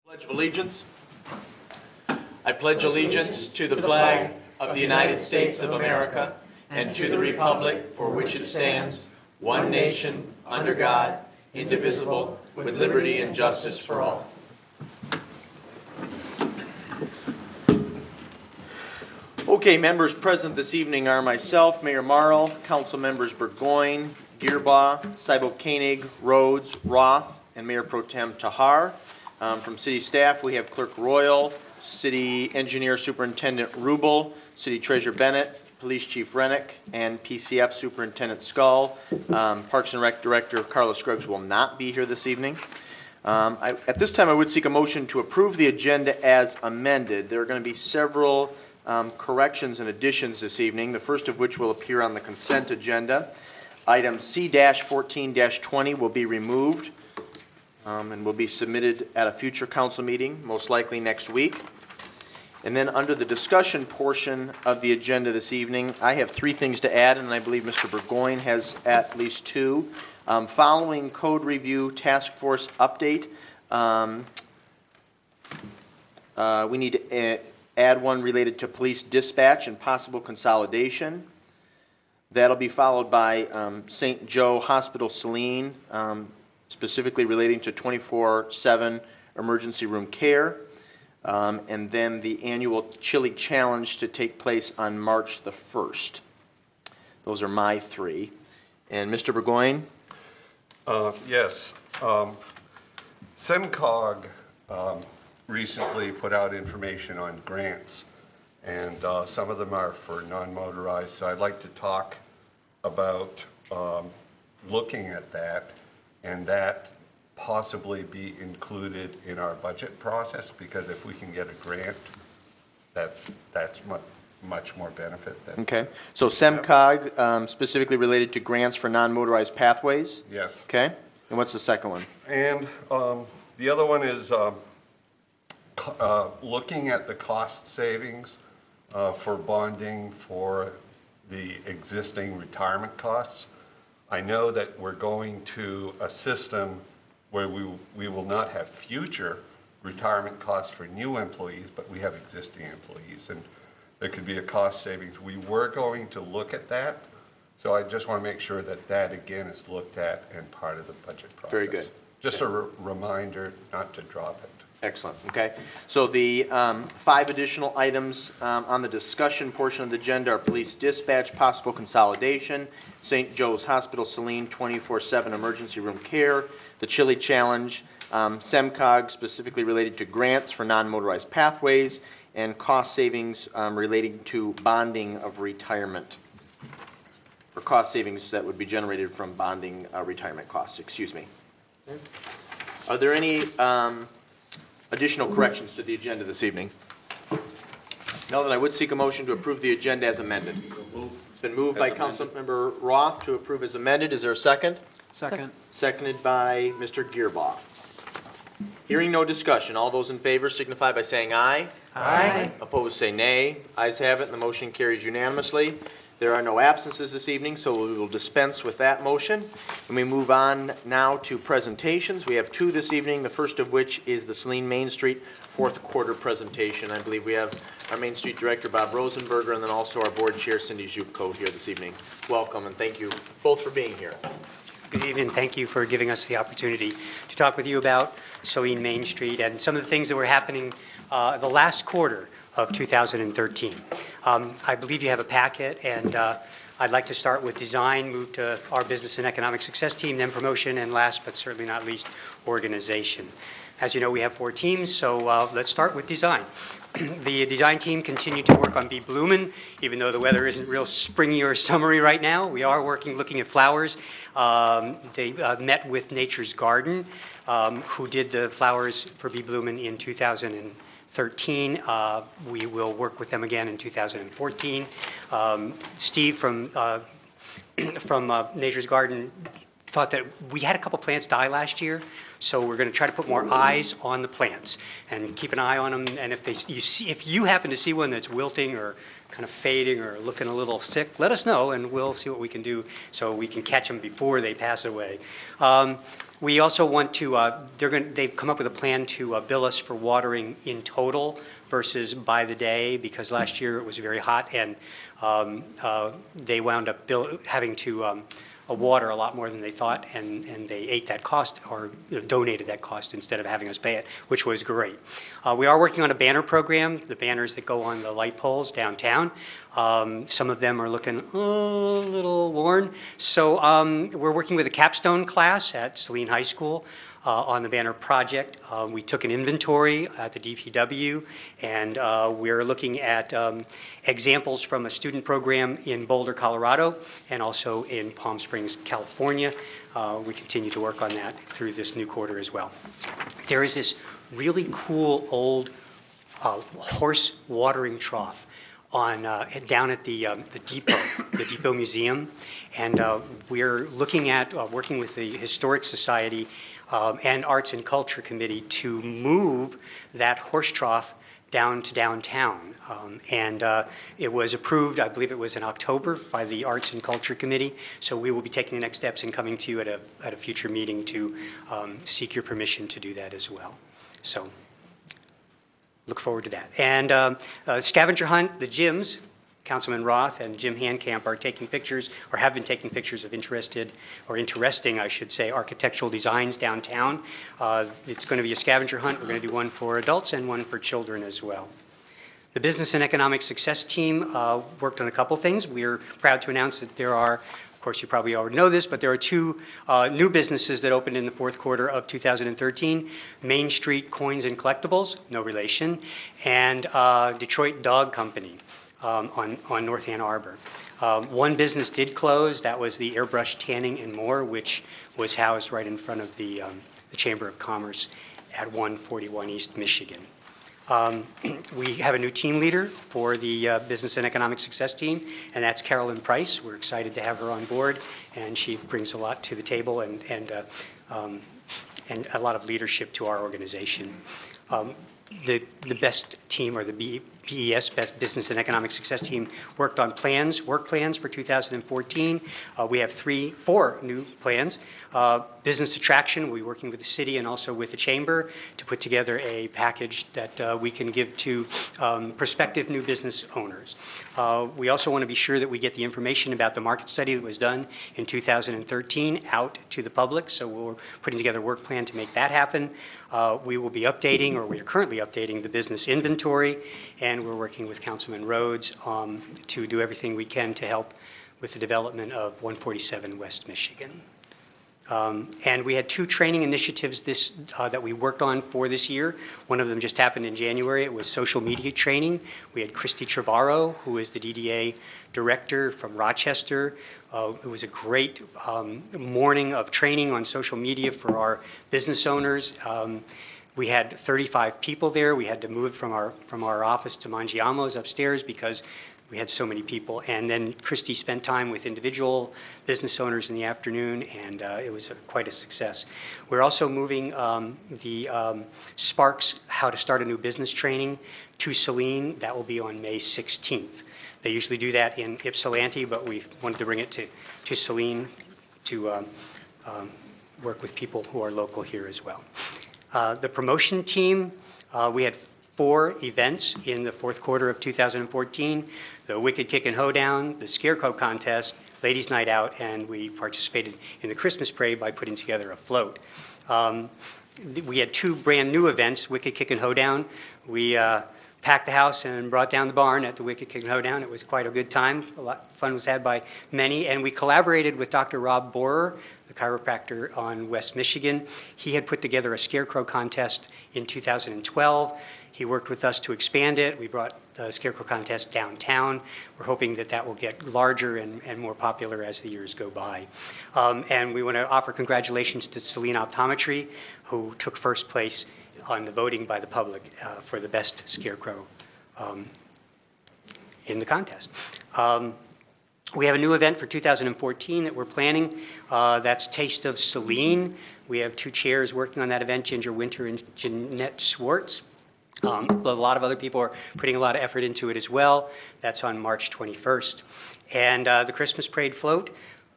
Pledge of Allegiance. I pledge allegiance to the flag of the United States of America and to the republic for which it stands, one nation, under God, indivisible, with liberty and justice for all. Okay, members present this evening are myself, Mayor Marl, Council members Burgoyne, Gearbaugh, Seibel-Koenig, Rhodes, Roth, and Mayor Pro Tem Tahar. From city staff, we have Clerk Royal, City Engineer Superintendent Rubel, City Treasurer Bennett, Police Chief Rennick, and PCF Superintendent Skull. Parks and Rec Director Carla Scruggs will not be here this evening. At this time, I would seek a motion to approve the agenda as amended. There are going to be several corrections and additions this evening, the first of which will appear on the consent agenda. Item C-14-20 will be removed and will be submitted at a future council meeting, most likely next week. And then under the discussion portion of the agenda this evening, I have three things to add, and I believe Mr. Burgoyne has at least two. Following code review task force update, we need to add one related to police dispatch and possible consolidation. That'll be followed by St. Joe Hospital Saline, specifically relating to 24/7 emergency room care, and then the annual Chili Challenge to take place on March the 1st. Those are my three. And Mr. Burgoyne? Yes. SEMCOG recently put out information on grants, and some of them are for non-motorized, so I'd like to talk about looking at that and that possibly be included in our budget process, because if we can get a grant, that's much more benefit than. Okay, so SEMCOG specifically related to grants for non-motorized pathways? Yes. Okay, and what's the second one? And the other one is looking at the cost savings for bonding for the existing retirement costs. I know that we're going to a system where we will not have future retirement costs for new employees, but we have existing employees, and there could be a cost savings. We were going to look at that, so I just want to make sure that that again is looked at and part of the budget process. Very good. Just a reminder not to drop it. Excellent. Okay. So the 5 additional items on the discussion portion of the agenda are police dispatch, possible consolidation, St. Joe's Hospital Saline 24/7 emergency room care, the Chili Challenge, SEMCOG specifically related to grants for non-motorized pathways, and cost savings relating to bonding of retirement, or cost savings that would be generated from bonding retirement costs. Excuse me. Okay. Are there any additional corrections to the agenda this evening? No, then I would seek a motion to approve the agenda as amended. It's been moved by Councilmember Roth to approve as amended. Is there a second? Second. Seconded by Mr. Gearbaugh. Hearing no discussion, all those in favor signify by saying aye. Aye. Opposed say nay. Ayes have it, and the motion carries unanimously. There are no absences this evening, so we will dispense with that motion. And we move on now to presentations. We have 2 this evening, the first of which is the Saline Main Street fourth quarter presentation. I believe we have our Main Street Director, Bob Rosenberger, and then also our Board Chair, Cindy Zhupko, here this evening. Welcome, and thank you both for being here. Good evening. Thank you for giving us the opportunity to talk with you about Saline Main Street and some of the things that were happening the last quarter of 2013. I believe you have a packet, and I'd like to start with design, move to our business and economic success team, then promotion, and last but certainly not least, organization. As you know, we have 4 teams, so let's start with design. The design team continued to work on Be Bloomin', even though the weather isn't real springy or summery right now. We are looking at flowers. They met with Nature's Garden, who did the flowers for Be Bloomin' in 2013. We will work with them again in 2014. Steve from Nature's Garden thought that we had a couple plants die last year, so we're going to try to put more eyes on the plants and keep an eye on them. And if you happen to see one that's wilting or kind of fading or looking a little sick, let us know, and we'll see what we can do so we can catch them before they pass away. We also want to, they've come up with a plan to bill us for watering in total versus by the day, because last year it was very hot, and they wound up having to water a lot more than they thought, and they ate that cost, or donated that cost instead of having us pay it, which was great. We are working on a banner program, the banners that go on the light poles downtown. Some of them are looking a little worn. So we're working with a capstone class at Saline High School on the banner project. We took an inventory at the DPW, and we're looking at examples from a student program in Boulder, Colorado, and also in Palm Springs, California. We continue to work on that through this new quarter as well. There is this really cool old horse watering trough on down at the Depot Museum, and we're looking at working with the Historic Society and Arts and Culture Committee to move that horse trough down to downtown. It was approved, I believe it was in October, by the Arts and Culture Committee. So we will be taking the next steps and coming to you at a future meeting to seek your permission to do that as well. So look forward to that. And scavenger hunt, the gyms, Councilman Roth and Jim Handcamp are taking pictures, or have been taking pictures of interesting, I should say, architectural designs downtown. It's going to be a scavenger hunt. We're going to do one for adults and one for children as well. The Business and Economic Success Team worked on a couple things. We're proud to announce that there are, of course you probably already know this, but there are two new businesses that opened in the fourth quarter of 2013. Main Street Coins and Collectibles, no relation, and Detroit Dog Company on North Ann Arbor. One business did close. That was the Airbrush Tanning and More, which was housed right in front of the Chamber of Commerce at 141 East Michigan. We have a new team leader for the Business and Economic Success Team, and that's Carolyn Price. We're excited to have her on board, and she brings a lot to the table and a lot of leadership to our organization. The BEST team, or the BES, Business and Economic Success Team, worked on work plans for 2014. We have four new plans. Business attraction, we're working with the city and also with the chamber to put together a package that we can give to prospective new business owners. We also want to be sure that we get the information about the market study that was done in 2013 out to the public, so we're putting together a work plan to make that happen. We will be updating, or we are currently updating, the business inventory, and we're working with Councilman Rhodes to do everything we can to help with the development of 147 West Michigan. And we had two training initiatives that we worked on for this year. One of them just happened in January. It was social media training. We had Christy Trevorrow, who is the DDA director from Rochester. It was a great morning of training on social media for our business owners. We had 35 people there. We had to move from our office to Mangiamo's upstairs because we had so many people. And then Christy spent time with individual business owners in the afternoon, and it was quite a success. We're also moving the Sparks How to Start a New Business training to Saline. That will be on May 16th. They usually do that in Ypsilanti, but we wanted to bring it to Saline to work with people who are local here as well. The promotion team, we had 4 events in the fourth quarter of 2014, the Wicked Kick and Hoedown, the Scarecrow Contest, Ladies Night Out, and we participated in the Christmas Parade by putting together a float. We had 2 brand new events, Wicked Kick and Hoedown. We packed the house and brought down the barn at the Wicked Kick and Hoedown. It was quite a good time. A lot of fun was had by many, and we collaborated with Dr. Rob Borer, the chiropractor on West Michigan. He had put together a Scarecrow Contest in 2012. He worked with us to expand it. We brought the Scarecrow Contest downtown. We're hoping that that will get larger and more popular as the years go by. And we want to offer congratulations to Saline Optometry, who took first place on the voting by the public for the best Scarecrow in the contest. We have a new event for 2014 that we're planning. That's Taste of Saline. We have 2 chairs working on that event, Ginger Winter and Jeanette Schwartz. A lot of other people are putting a lot of effort into it as well. That's on March 21st. And the Christmas Parade Float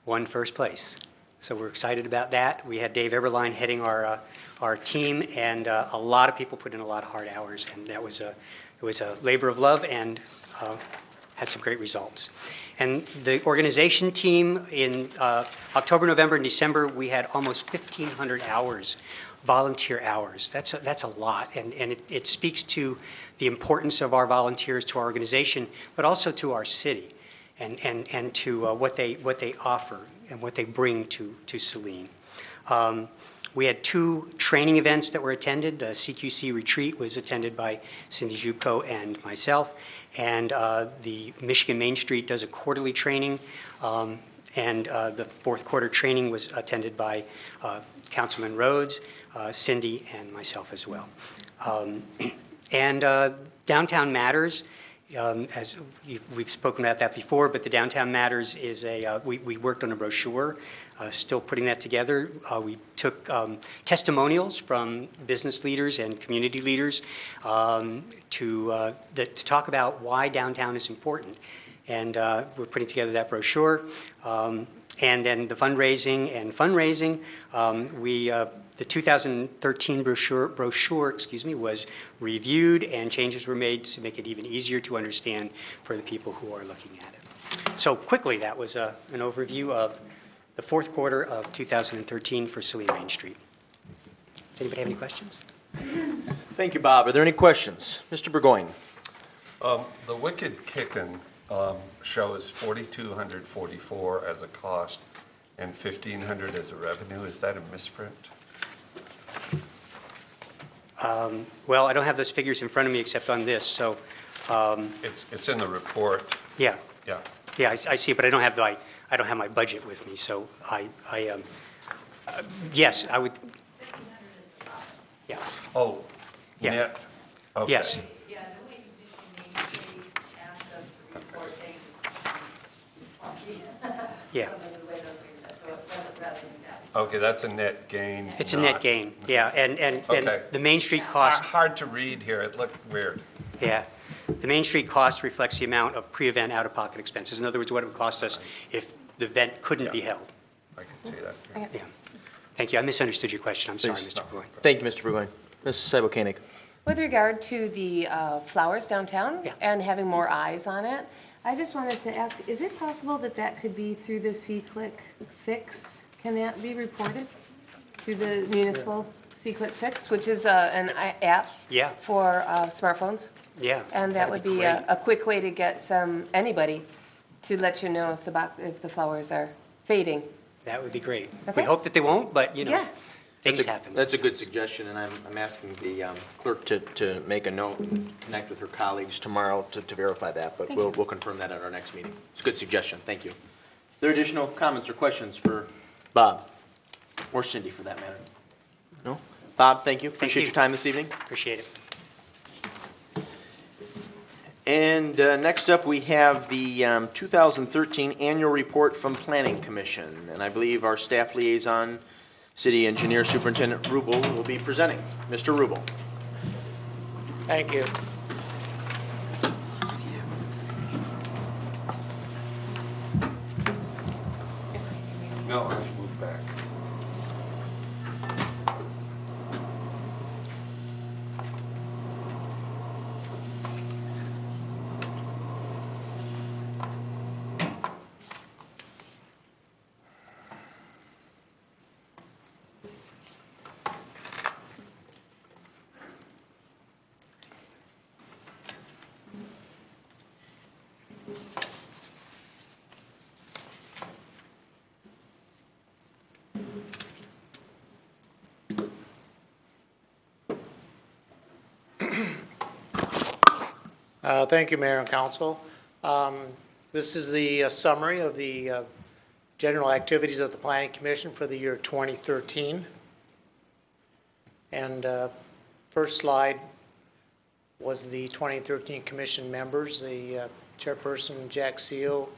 won first place. So we're excited about that. We had Dave Eberline heading our team, and a lot of people put in a lot of hard hours, and it was a labor of love and had some great results. And the organization team in October, November, and December, we had almost 1,500 hours, volunteer hours. That's a lot, and it speaks to the importance of our volunteers to our organization, but also to our city, and to what they offer and what they bring to Saline. We had 2 training events that were attended. The CQC retreat was attended by Cindy Zubko and myself, and the Michigan Main Street does a quarterly training, and the 4th quarter training was attended by Councilman Rhodes, Cindy, and myself as well. And Downtown Matters, as we've spoken about that before, but the Downtown Matters is we worked on a brochure, still putting that together. We took testimonials from business leaders and community leaders to talk about why downtown is important. And we're putting together that brochure. And then the fundraising, the 2013 brochure, was reviewed, and changes were made to make it even easier to understand for the people who are looking at it. So quickly, that was an overview of the 4th quarter of 2013 for Saline Main Street. Does anybody have any questions? Thank you, Bob. Are there any questions? Mr. Burgoyne. The Wicked Kickin' shows 4,244 as a cost and 1,500 as a revenue. Is that a misprint? Well, I don't have those figures in front of me except on this, so. It's in the report. Yeah. Yeah. Yeah, I see it, but I don't have my budget with me, so yes, I would. Yeah. Oh, Yeah. net. Okay. Yes. Yeah, the way Michigan Main Street asked us to report things. Yeah. Some of the way those things are, so it wasn't rather than that. Okay, that's a net gain. It's a net not- gain, yeah, and Okay. the Main Street cost, Hard to read here. It looked weird. yeah. The Main Street cost reflects the amount of pre-event out-of-pocket expenses. In other words, what it would cost us if the event couldn't be Yeah. held. I can see that. here. Yeah. Thank you. I misunderstood your question. I'm sorry, Please. Mr. Burgoyne. Thank you, Mr. Burgoyne. Mrs. Cybo-Koenig. With regard to the flowers downtown Yeah. and having more eyes on it, I just wanted to ask, is it possible that that could be through the C-Click Fix? Can that be reported through the municipal C-Click Fix, which is an app Yeah. for smartphones? Yeah. And that that'd would be great. a quick way to get anybody to let you know if the flowers are fading. That would be great. We Okay. hope that they won't, but, Yeah. things happen. That's a good suggestion, and I'm asking the clerk to make a note and connect with her colleagues tomorrow to verify that, but we'll confirm that at our next meeting. It's a good suggestion, thank you. Are there additional comments or questions for Bob, or Cindy for that matter? No? Bob, thank you. Appreciate you. your time this evening. Appreciate it. And next up, we have the 2013 Annual Report from Planning Commission, and I believe our staff liaison, City Engineer Superintendent Rubel, will be presenting. Mr. Rubel. Thank you. No, I moved back. Thank you, Mayor and Council. This is the summary of the general activities of the Planning Commission for the year 2013. And first slide was the 2013 commission members. The chairperson, Jack Seal,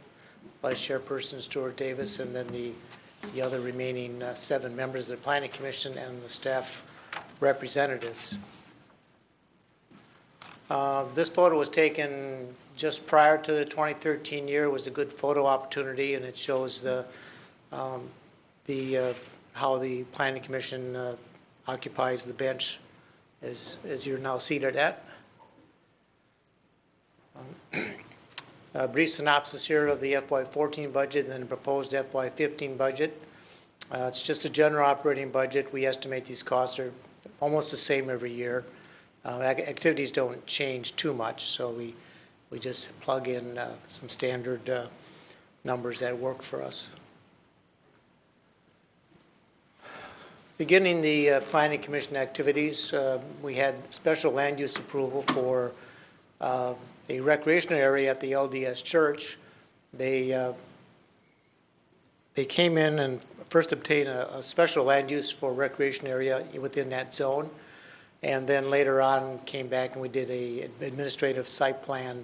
Vice Chairperson Stuart Davis, and then the other remaining 7 members of the Planning Commission and the staff representatives. This photo was taken just prior to the 2013 year. It was a good photo opportunity, and it shows how the Planning Commission occupies the bench as you're now seated at. A brief synopsis here of the FY14 budget and then proposed FY15 budget. It's just a general operating budget. We estimate these costs are almost the same every year. Activities don't change too much, so we just plug in some standard numbers that work for us. Beginning the Planning Commission activities, we had special land use approval for a recreational area at the LDS Church. They came in and first obtained a special land use for recreation area within that zone, and then later on came back and we did a administrative site plan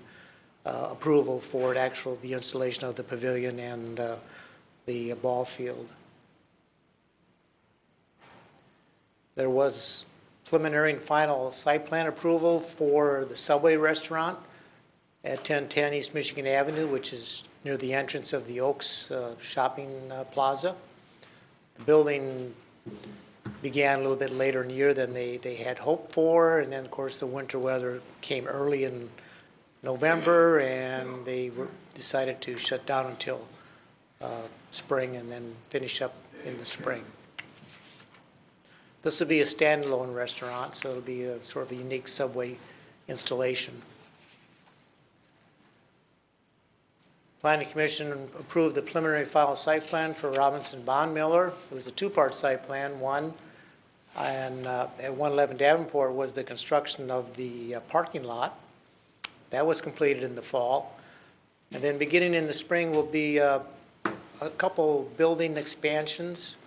approval for the installation of the pavilion and the ball field. There was preliminary and final site plan approval for the Subway restaurant at 1010 East Michigan Avenue, which is near the entrance of the Oaks shopping plaza. The building began a little bit later in the year than they had hoped for, and then of course the winter weather came early in November, and they decided to shut down until spring and then finish up in the spring. This will be a standalone restaurant, so it'll be a sort of a unique Subway installation. Planning Commission approved the preliminary final site plan for Robinson Bond Miller. It was a 2-part site plan. One, and at 111 Davenport was the construction of the parking lot. That was completed in the fall. And then beginning in the spring will be a couple building expansions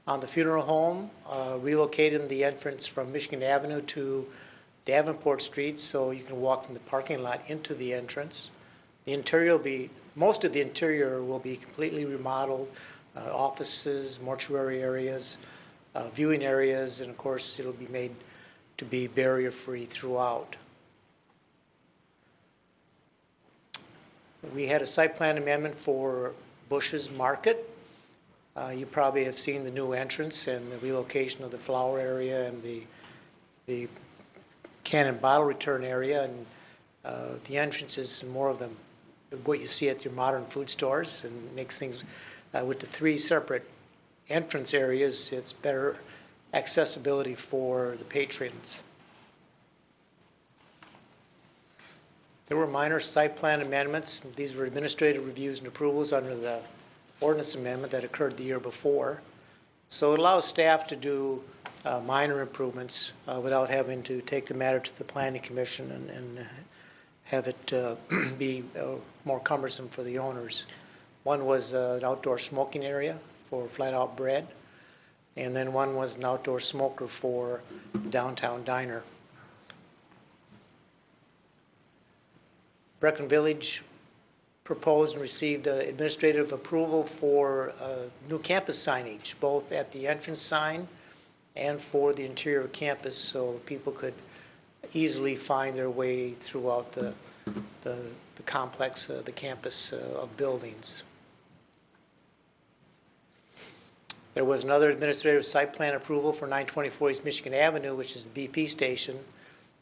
on the funeral home, relocating the entrance from Michigan Avenue to Davenport Street so you can walk from the parking lot into the entrance. The interior will be, most of the interior will be completely remodeled, offices, mortuary areas, viewing areas, and of course it'll be made to be barrier-free throughout. We had a site plan amendment for Bush's Market. You probably have seen the new entrance and the relocation of the flower area and the can and bottle return area, and the entrance is more of what you see at your modern food stores, and makes things with the 3 separate entrance areas. It's better accessibility for the patrons. There were minor site plan amendments. These were administrative reviews and approvals under the ordinance amendment that occurred the year before. So it allows staff to do minor improvements without having to take the matter to the Planning Commission and have it be more cumbersome for the owners. One was an outdoor smoking area for Flat Out Bread, and then one was an outdoor smoker for the downtown diner. Brecken Village proposed and received administrative approval for new campus signage, both at the entrance sign and for the interior campus, so people could easily find their way throughout the complex, the campus of buildings. There was another administrative site plan approval for 924 East Michigan Avenue, which is the BP station.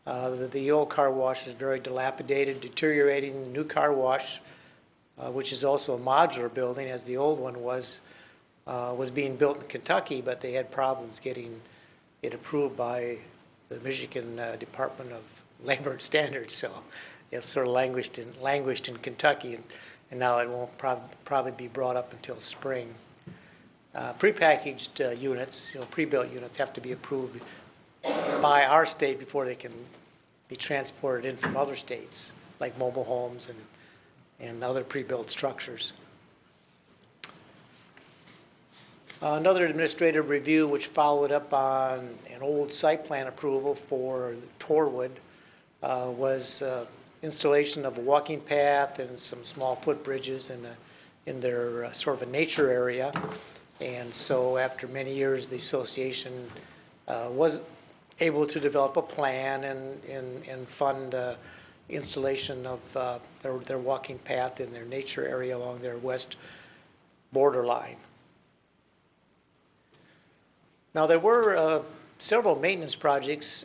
The old car wash is very dilapidated, deteriorating. The new car wash, which is also a modular building, as the old one was being built in Kentucky, but they had problems getting it approved by the Michigan Department of Labor and Standards. So it sort of languished in Kentucky, and now it won't probably be brought up until spring. Prepackaged units, pre-built units, have to be approved by our state before they can be transported in from other states, like mobile homes and other pre-built structures. Another administrative review, which followed up on an old site plan approval for Torwood, was installation of a walking path and some small footbridges and in their sort of a nature area. And so after many years, the association was able to develop a plan and fund installation of their walking path in their nature area along their west borderline. Now, there were several maintenance projects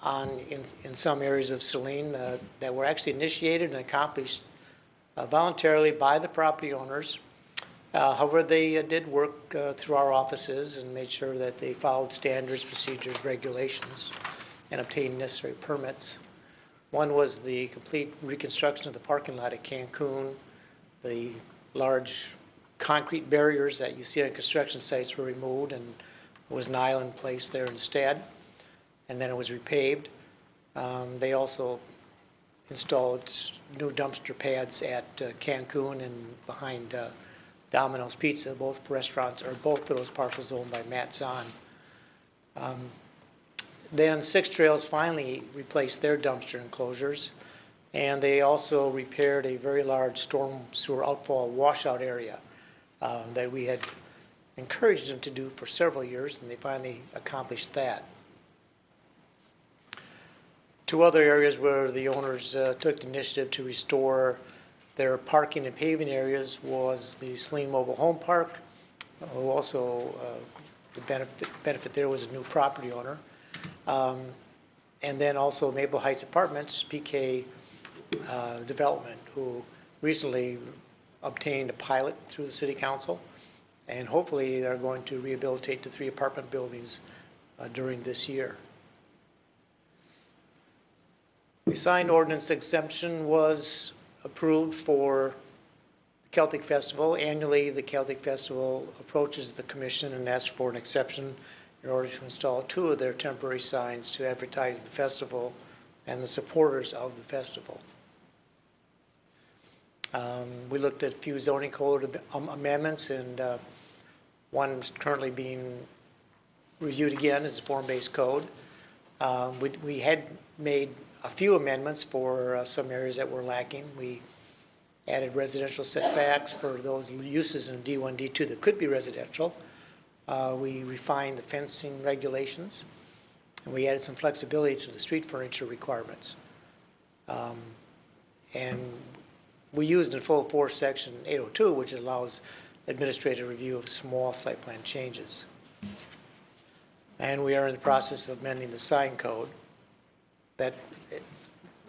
in some areas of Saline that were actually initiated and accomplished voluntarily by the property owners. However, they did work through our offices and made sure that they followed standards, procedures, regulations, and obtained necessary permits. One was the complete reconstruction of the parking lot at Cancun. The large concrete barriers that you see on construction sites were removed, and there was an island placed there instead, and then it was repaved. They also installed new dumpster pads at Cancun and behind Domino's Pizza. Both restaurants, or both of those parcels, owned by Matt Zahn. Then Six Trails finally replaced their dumpster enclosures, and they also repaired a very large storm sewer outfall washout area that we had encouraged them to do for several years, and they finally accomplished that. Two other areas where the owners took the initiative to restore their parking and paving areas was the Saline Mobile Home Park, who also, the benefit there was a new property owner. And then also Maple Heights Apartments, PK Development, who recently obtained a pilot through the City Council, and hopefully they're going to rehabilitate the 3 apartment buildings during this year. A signed ordinance exemption was approved for the Celtic Festival. Annually, the Celtic Festival approaches the Commission and asks for an exception in order to install 2 of their temporary signs to advertise the festival and the supporters of the festival. We looked at a few zoning code amendments, and one is currently being reviewed again as a form-based code. We had made a few amendments for some areas that were lacking. We added residential setbacks for those uses in D1, D2 that could be residential. We refined the fencing regulations, and we added some flexibility to the street furniture requirements. And we used in full force Section 802, which allows administrative review of small site plan changes. And we are in the process of amending the sign code that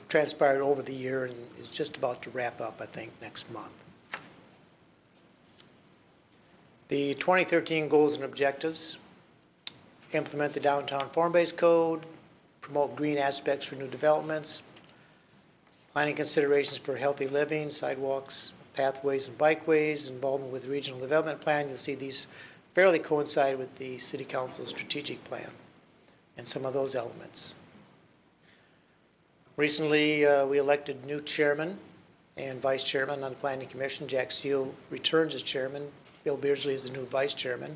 transpired over the year and is just about to wrap up, I think, next month. The 2013 goals and objectives: implement the downtown form-based code, promote green aspects for new developments, planning considerations for healthy living, sidewalks, pathways, and bikeways, involvement with the regional development plan. You'll see these fairly coincide with the City Council's strategic plan and some of those elements. Recently, we elected new chairman and vice chairman on the Planning Commission. Jack Seal returns as chairman. Bill Beardsley is the new vice chairman.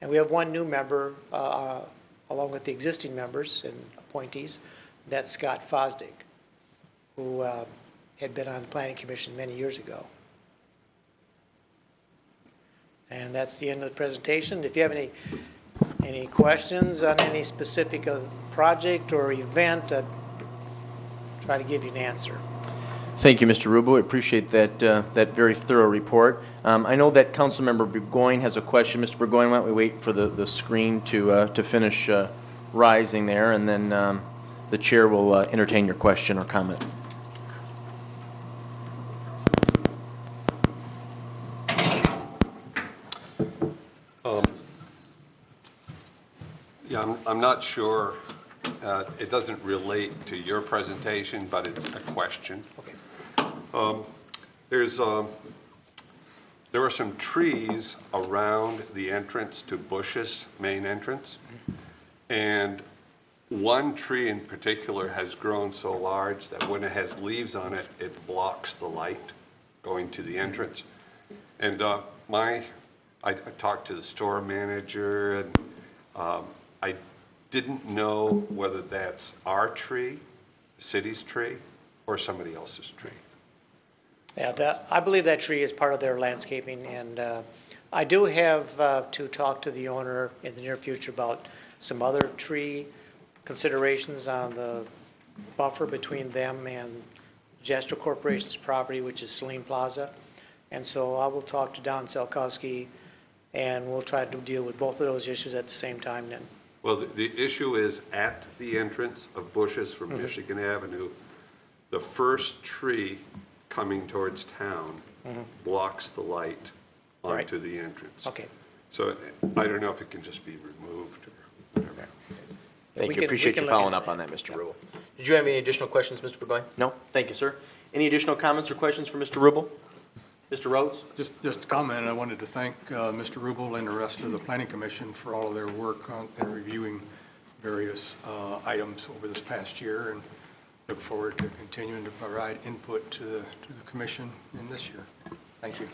And we have one new member, along with the existing members and appointees. That's Scott Fosdick, who had been on the Planning Commission many years ago. And that's the end of the presentation. If you have any questions on any specific project or event, I'd try to give you an answer. Thank you, Mr. Rubo. I appreciate that that very thorough report. I know that Councilmember Burgoyne has a question. Mr. Burgoyne, why don't we wait for the screen to finish rising there, and then the chair will entertain your question or comment. Yeah, I'm not sure. It doesn't relate to your presentation, but it's a question. Okay. There are some trees around the entrance to Bush's main entrance, and one tree in particular has grown so large that when it has leaves on it, it blocks the light going to the entrance. And I talked to the store manager, and I didn't know whether that's our tree, the city's tree, or somebody else's tree. Yeah, I believe that tree is part of their landscaping, and I do have to talk to the owner in the near future about some other tree considerations on the buffer between them and Gestra Corporation's property, which is Saline Plaza. And so I will talk to Don Selkowski, and we'll try to deal with both of those issues at the same time then. Well, the issue is at the entrance of Bushes from Michigan Avenue, the first tree coming towards town blocks the light onto the entrance. Okay. So I don't know if it can just be removed or whatever. Thank We you. can Appreciate you look following into up on that. that, Mr. Rubel. Did you have any additional questions, Mr. Burgoyne? No? Thank you, sir. Any additional comments or questions for Mr. Rubel? Mr. Rhodes? Just a comment. I wanted to thank Mr. Rubel and the rest of the Planning Commission for all of their work on in reviewing various items over this past year, and look forward to continuing to provide input to the commission in this year. Thank you.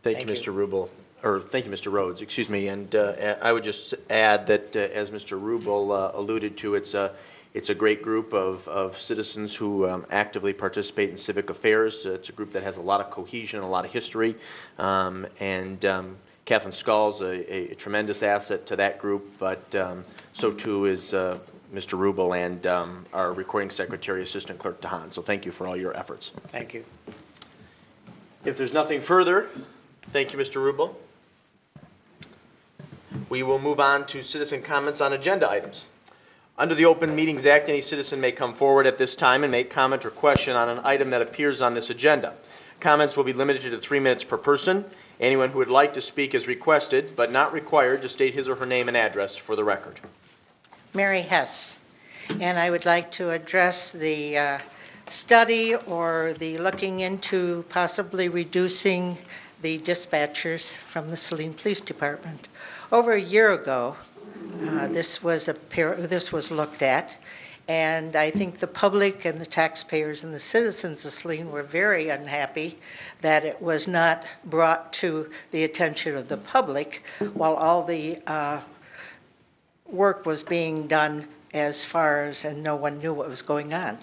Thank you, Thank you. Mr. Rubel, or thank you, Mr. Rhodes, excuse me. And I would just add that, as Mr. Rubel alluded to, it's a great group of citizens who actively participate in civic affairs. It's a group that has a lot of cohesion, a lot of history, and Catherine Skull's a tremendous asset to that group, but so too is Mr. Rubel and our recording secretary, Assistant Clerk Tahan. So thank you for all your efforts. Thank you. If there's nothing further, thank you, Mr. Rubel. We will move on to citizen comments on agenda items. Under the Open Meetings Act, any citizen may come forward at this time and make comment or question on an item that appears on this agenda. Comments will be limited to 3 minutes per person. Anyone who would like to speak is requested, but not required, to state his or her name and address for the record. Mary Hess, and I would like to address the study or the looking into possibly reducing the dispatchers from the Saline Police Department. Over a year ago, this was looked at, and I think the public and the taxpayers and the citizens of Saline were very unhappy that it was not brought to the attention of the public while all the work was being done as far as, and no one knew what was going on.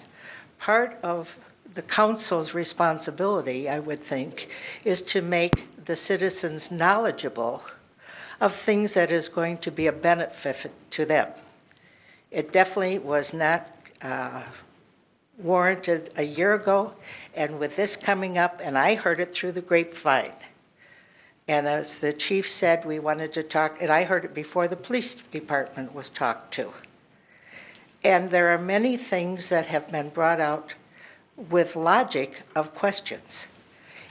Part of the council's responsibility, I would think, is to make the citizens knowledgeable of things that is going to be a benefit to them. It definitely was not warranted a year ago, and with this coming up, and I heard it through the grapevine, and as the chief said, we wanted to talk, and I heard it before the police department was talked to. And there are many things that have been brought out with logic of questions.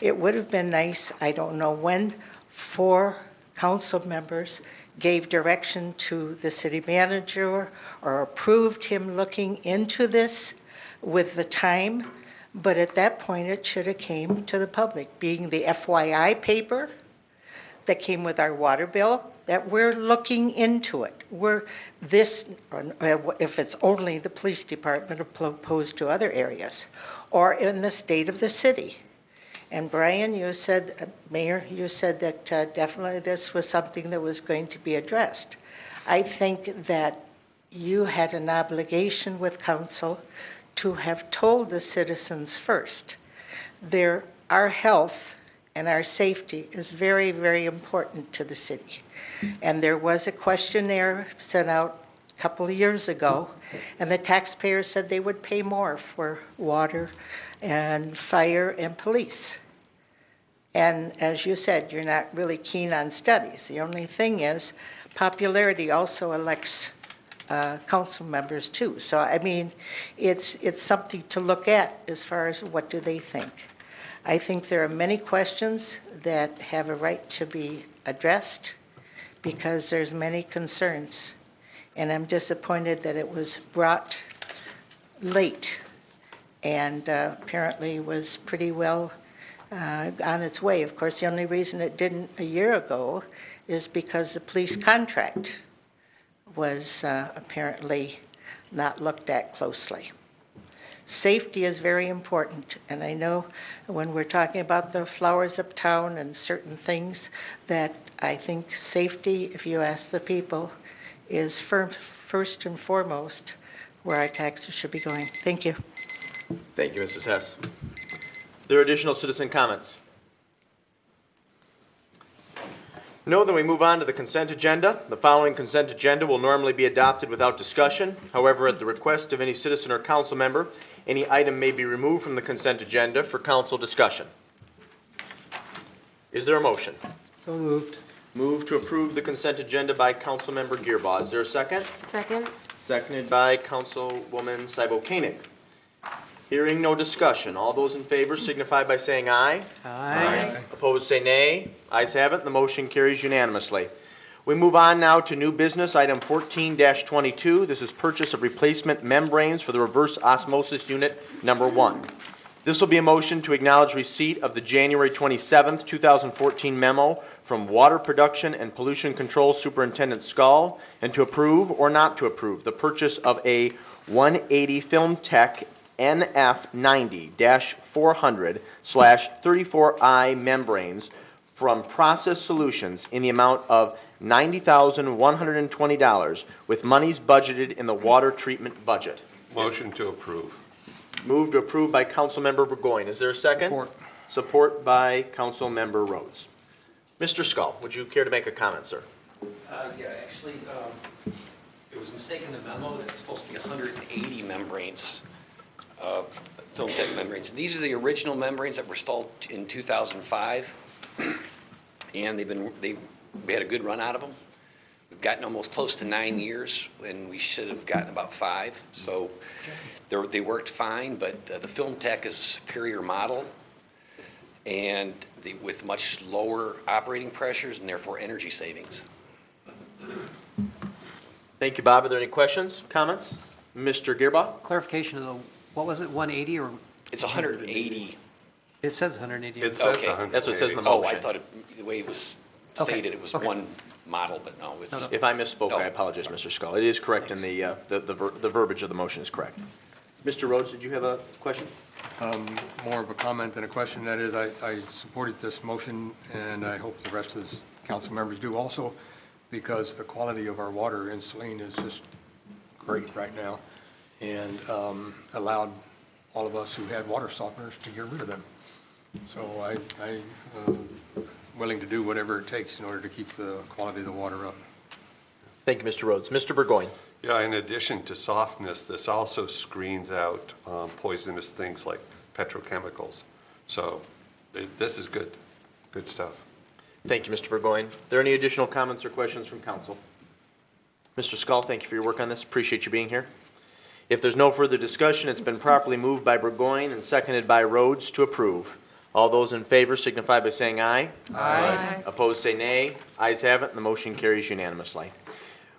It would have been nice, I don't know when, 4 council members gave direction to the city manager or approved him looking into this with the time, but at that point it should have came to the public, being the FYI paper that came with our water bill, that we're looking into it. If it's only the police department opposed to other areas, or in the state of the city. And Brian, you said, Mayor, you said that definitely this was something that was going to be addressed. I think that you had an obligation with council to have told the citizens first. Our health and our safety is very, very important to the city. And there was a questionnaire sent out a couple of years ago, and the taxpayers said they would pay more for water and fire and police. And as you said, you're not really keen on studies. The only thing is, popularity also elects council members too. So I mean, it's something to look at as far as what do they think. I think there are many questions that have a right to be addressed because there's many concerns. And I'm disappointed that it was brought late and apparently was pretty well on its way. Of course, the only reason it didn't a year ago is because the police contract was apparently not looked at closely. Safety is very important, and I know when we're talking about the flowers uptown and certain things that I think safety, if you ask the people, is first and foremost where our taxes should be going. Thank you. Thank you, Mrs. Hess. There are additional citizen comments? No, then we move on to the consent agenda. The following consent agenda will normally be adopted without discussion. However, at the request of any citizen or council member, any item may be removed from the consent agenda for council discussion. Is there a motion? So moved. Move to approve the consent agenda by Councilmember Gearbaugh. Is there a second? Second? Seconded by Councilwoman Cybo Koenig. Hearing no discussion, all those in favor signify by saying aye. Aye. Opposed, say nay. Ayes have it, the motion carries unanimously. We move on now to new business, item 14-22. This is purchase of replacement membranes for the reverse osmosis unit number 1. This will be a motion to acknowledge receipt of the January 27th, 2014 memo from Water Production and Pollution Control Superintendent Skull, and to approve or not to approve the purchase of a 180 Film Tech NF90-400/34I membranes from Process Solutions in the amount of $90,120 with monies budgeted in the water treatment budget. Motion to approve. Move to approve by Councilmember Burgoyne. Is there a second? Support. Support by Councilmember Rhodes. Mr. Skull, would you care to make a comment, sir? Yeah, actually, it was a mistake in the memo. That's supposed to be 180 membranes, film tech membranes. These are the original membranes that were installed in 2005, and we had a good run out of them. We've gotten almost close to 9 years, and we should have gotten about 5. So they worked fine, but the Film Tech is a superior model, and with much lower operating pressures and therefore energy savings. Thank you, Bob. Are there any questions, comments? Mr. Gearbaugh? Clarification of the, what was it, 180 or? It's 180. It says 180. It says Okay. 180. That's what it says in the Oh, motion. I thought the way it was Okay. stated, it was Okay. one model, but no, it's. No. If I misspoke, No. I apologize, Mr. Skull. It is correct in the verbiage of the motion is correct. Mr. Rhodes, did you have a question? More of a comment than a question. That is, I supported this motion, and I hope the rest of the council members do also, because the quality of our water in Saline is just great right now, and allowed all of us who had water softeners to get rid of them. So I'm willing to do whatever it takes in order to keep the quality of the water up. Thank you, Mr. Rhodes. Mr. Burgoyne? Yeah, in addition to softness, this also screens out poisonous things like petrochemicals. So this is good stuff. Thank you, Mr. Burgoyne. Are there any additional comments or questions from council? Mr. Skull, thank you for your work on this. Appreciate you being here. If there's no further discussion, it's been properly moved by Burgoyne and seconded by Rhodes to approve. All those in favor signify by saying aye. Aye. Opposed, say nay. Ayes have it, and the motion carries unanimously.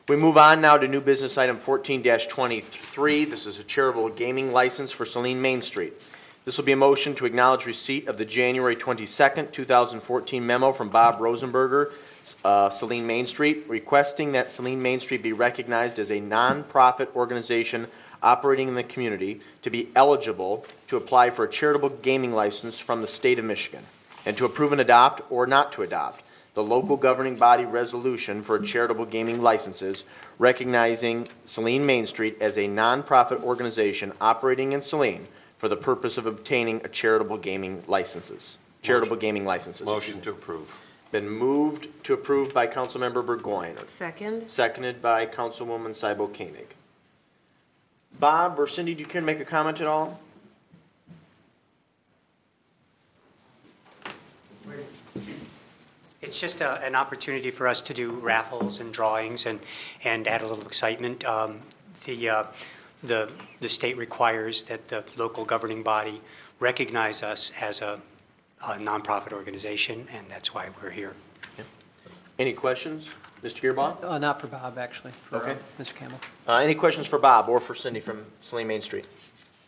We move on now to new business item 14-23. This is a charitable gaming license for Saline Main Street. This will be a motion to acknowledge receipt of the January 22nd, 2014 memo from Bob Rosenberger, Saline Main Street, requesting that Saline Main Street be recognized as a nonprofit organization operating in the community to be eligible to apply for a charitable gaming license from the state of Michigan, and to approve and adopt or not to adopt the local governing body resolution for charitable gaming licenses, recognizing Saline Main Street as a nonprofit organization operating in Saline for the purpose of obtaining a charitable gaming licenses. Motion to approve. Been moved to approve by Councilmember Burgoyne, Second? seconded by Councilwoman Cybo Koenig. Bob or Cindy, do you care to make a comment at all? It's just an opportunity for us to do raffles and drawings and add a little excitement. The state requires that the local governing body recognize us as a nonprofit organization, and that's why we're here. Any questions? Mr. Gearbaugh? Not for Bob, actually, for Okay. Mr. Campbell. Any questions for Bob or for Cindy from Saline Main Street?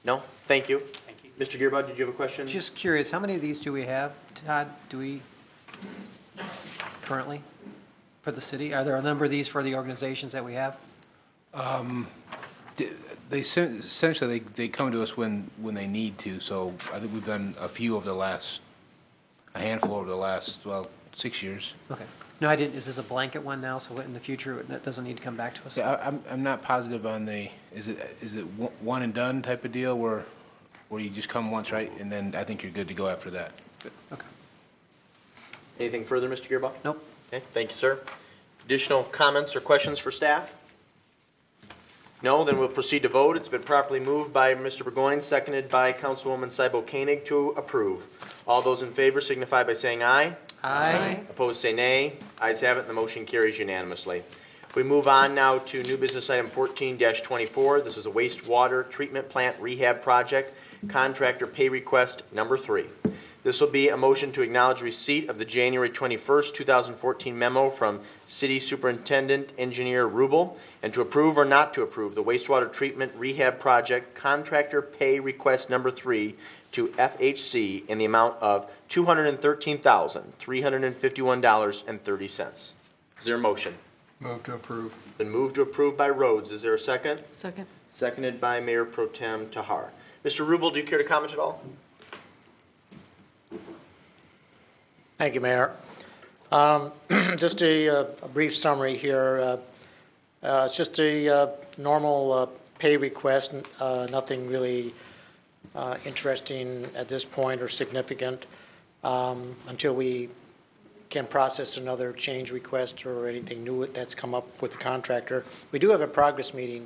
No? Thank you. Thank you. Mr. Gearbaugh, did you have a question? Just curious, how many of these do we have, Todd? Do we currently for the city? Are there a number of these for the organizations that we have? They essentially they come to us when they need to. So I think we've done a handful over the last 6 years. Okay. No, I didn't. Is this a blanket one now? So in the future, that doesn't need to come back to us? Yeah, I'm not positive on is it one and done type of deal where where you just come once, right? And then I think you're good to go after that. Okay. Anything further, Mr. Gearba? Nope. Okay, thank you, sir. Additional comments or questions for staff? No, then we'll proceed to vote. It's been properly moved by Mr. Burgoyne, seconded by Councilwoman Cybo Koenig to approve. All those in favor signify by saying aye. Aye. Opposed, say nay. Ayes have it, and the motion carries unanimously. We move on now to new business item 14-24. This is a wastewater treatment plant rehab project, contractor pay request number 3. This will be a motion to acknowledge receipt of the January 21st, 2014 memo from City Superintendent Engineer Rubel, and to approve or not to approve the wastewater treatment rehab project contractor pay request number 3 to FHC in the amount of $213,351.30. Is there a motion? Move to approve. Been moved to approve by Rhodes. Is there a second? Second. Seconded by Mayor Pro Tem Tahar. Mr. Rubel, do you care to comment at all? Thank you, Mayor. Just a brief summary here. It's just a normal pay request, nothing really interesting at this point or significant until we can process another change request or anything new that's come up with the contractor. We do have a progress meeting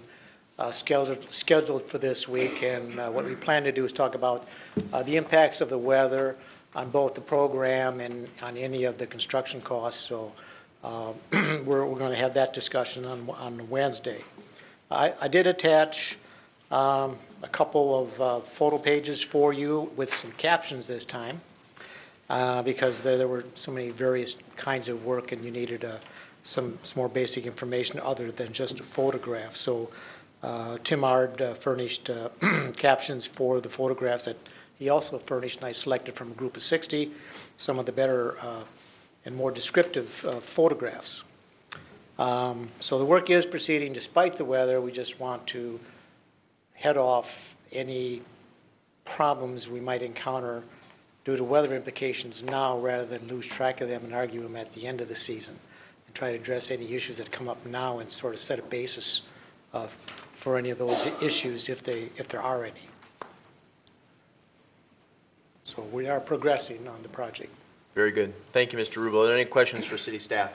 scheduled for this week, and what we plan to do is talk about the impacts of the weather on both the program and on any of the construction costs. So we're going to have that discussion on Wednesday. I did attach a couple of photo pages for you with some captions this time because there were so many various kinds of work and you needed some more basic information other than just a photograph. So Tim Ard furnished captions for the photographs that he also furnished, and I selected from a group of 60 some of the better and more descriptive photographs. So the work is proceeding despite the weather. We just want to head off any problems we might encounter due to weather implications now rather than lose track of them and argue them at the end of the season, and try to address any issues that come up now and sort of set a basis for any of those issues if there are any. So we are progressing on the project. Very good. Thank you, Mr. Rubel. Are there any questions for city staff?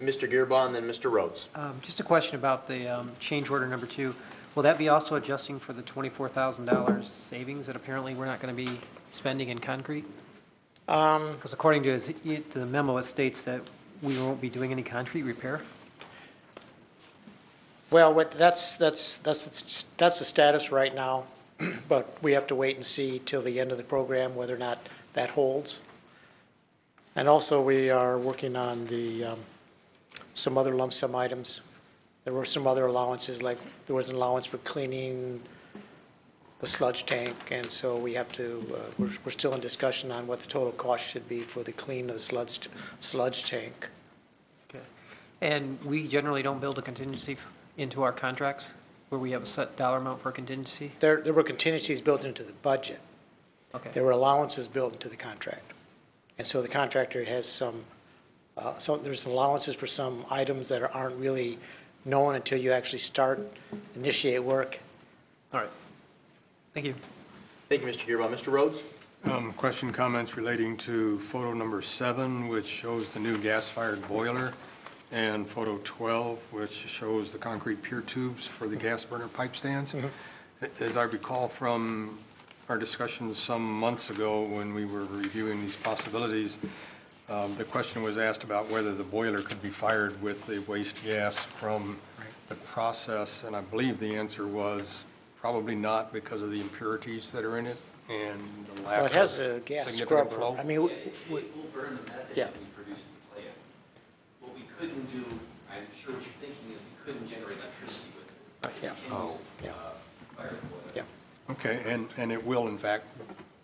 Mr. Gearba and then Mr. Rhodes. Just a question about the change order number 2. Will that be also adjusting for the $24,000 savings that apparently we're not going to be spending in concrete? Because according to the memo, it states that we won't be doing any concrete repair. Well, that's the status right now, but we have to wait and see till the end of the program whether or not that holds. And also, we are working on some other lump sum items. There were some other allowances, like there was an allowance for cleaning the sludge tank, and so we have to. We're still in discussion on what the total cost should be for the clean of the sludge tank. Okay. And we generally don't build a contingency into our contracts where we have a set dollar amount for contingency? There were contingencies built into the budget. Okay. There were allowances built into the contract. And so the contractor has there's allowances for some items that aren't really known until you actually initiate work. All right. Thank you. Thank you, Mr. Gearba. Mr. Rhodes? Question, comments relating to photo number 7, which shows the new gas-fired boiler, and photo 12, which shows the concrete pier tubes for the gas burner pipe stands. Mm-hmm. As I recall from our discussions some months ago when we were reviewing these possibilities, the question was asked about whether the boiler could be fired with the waste gas from the process, and I believe the answer was probably not because of the impurities that are in it and the lack Well, it has a of gas significant scrubber. flow. I mean, It will burn the methane Yeah. that we produce in the plant. What we couldn't do, I'm sure what you're thinking is we couldn't generate electricity with it. Yeah. Yeah. Fire the boiler. Yeah. Okay, and it will in fact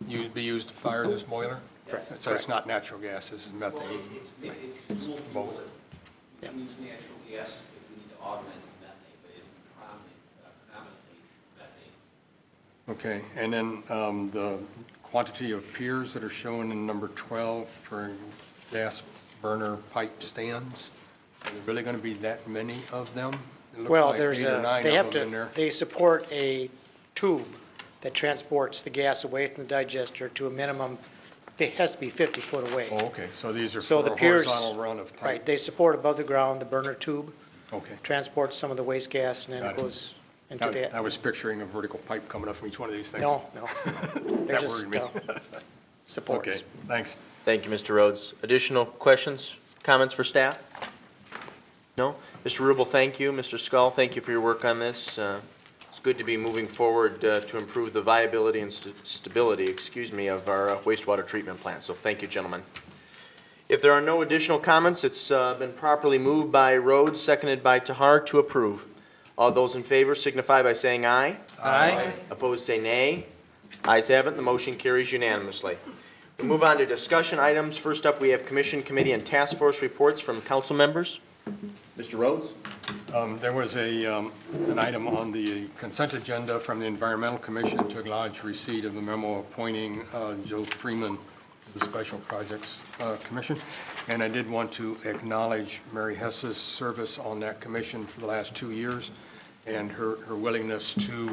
be used to fire this boiler? Correct. So it's not natural gas, it's Well, methane? it's dual fuel. Both. We can use natural gas if we need to augment methane, but it's predominantly methane. Okay, and then the quantity of piers that are shown in number 12 for gas burner pipe stands, are there really going to be that many of them? It looks Well, like there's 8 or 9 they of have them in there. they support a tube that transports the gas away from the digester to a minimum, it has to be 50 foot away. Oh, okay, so these are So for the a piers, horizontal run of pipe? right, they support above the ground, the burner tube Okay. transports some of the waste gas, and then Got it it. goes into the... I was picturing a vertical pipe coming up from each one of these things. No, no. They're That just worried me. Okay, supports. thanks. Thank you, Mr. Rhodes. Additional questions, comments for staff? No? Mr. Rubel, thank you. Mr. Scull, thank you for your work on this. It's good to be moving forward to improve the viability and stability, of our wastewater treatment plant. So thank you, gentlemen. If there are no additional comments, it's been properly moved by Rhodes, seconded by Tahar to approve. All those in favor signify by saying aye. Aye. Opposed, say nay. Ayes have it, the motion carries unanimously. We move on to discussion items. First up, we have commission, committee, and task force reports from council members. Mr. Rhodes? There was an item on the consent agenda from the Environmental Commission to acknowledge receipt of the memo appointing Joe Freeman to the Special Projects Commission. And I did want to acknowledge Mary Hess's service on that commission for the last 2 years and her willingness to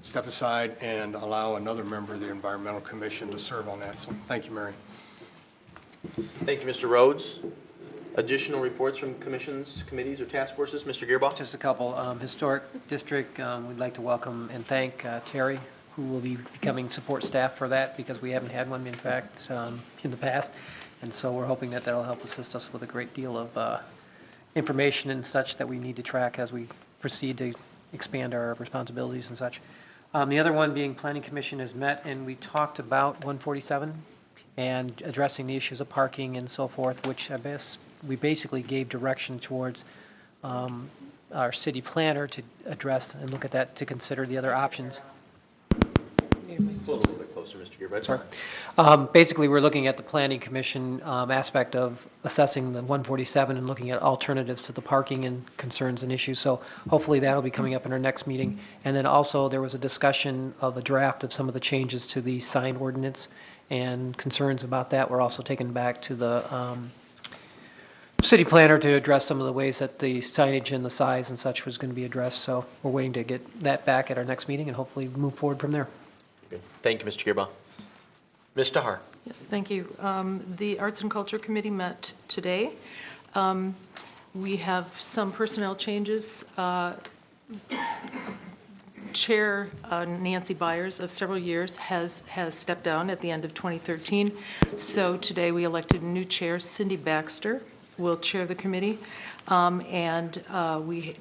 step aside and allow another member of the Environmental Commission to serve on that. So thank you, Mary. Thank you, Mr. Rhodes. Additional reports from commissions, committees, or task forces? Mr. Gearbaugh? Just a couple. Historic District, we'd like to welcome and thank Terry, who will be becoming support staff for that because we haven't had one, in fact, in the past. And so we're hoping that that'll help assist us with a great deal of information and such that we need to track as we proceed to expand our responsibilities and such. The other one being Planning Commission has met, and we talked about 147 and addressing the issues of parking and so forth, which I guess we basically gave direction towards our city planner to address and look at that, to consider the other options. A little bit closer, Mr. Gearbaugh. Sorry. Basically, we're looking at the Planning Commission aspect of assessing the 147 and looking at alternatives to the parking and concerns and issues. So hopefully that'll be coming up in our next meeting. And then also there was a discussion of a draft of some of the changes to the sign ordinance, and concerns about that were also taken back to the city planner to address some of the ways that the signage and the size and such was going to be addressed. So we're waiting to get that back at our next meeting and hopefully move forward from there. Good. Thank you, Mr. Gearbaugh. Ms. Tahar? Yes, thank you. The Arts and Culture Committee met today. We have some personnel changes. Chair Nancy Byers of several years has stepped down at the end of 2013. So today we elected a new chair, Cindy Baxter, will chair the committee.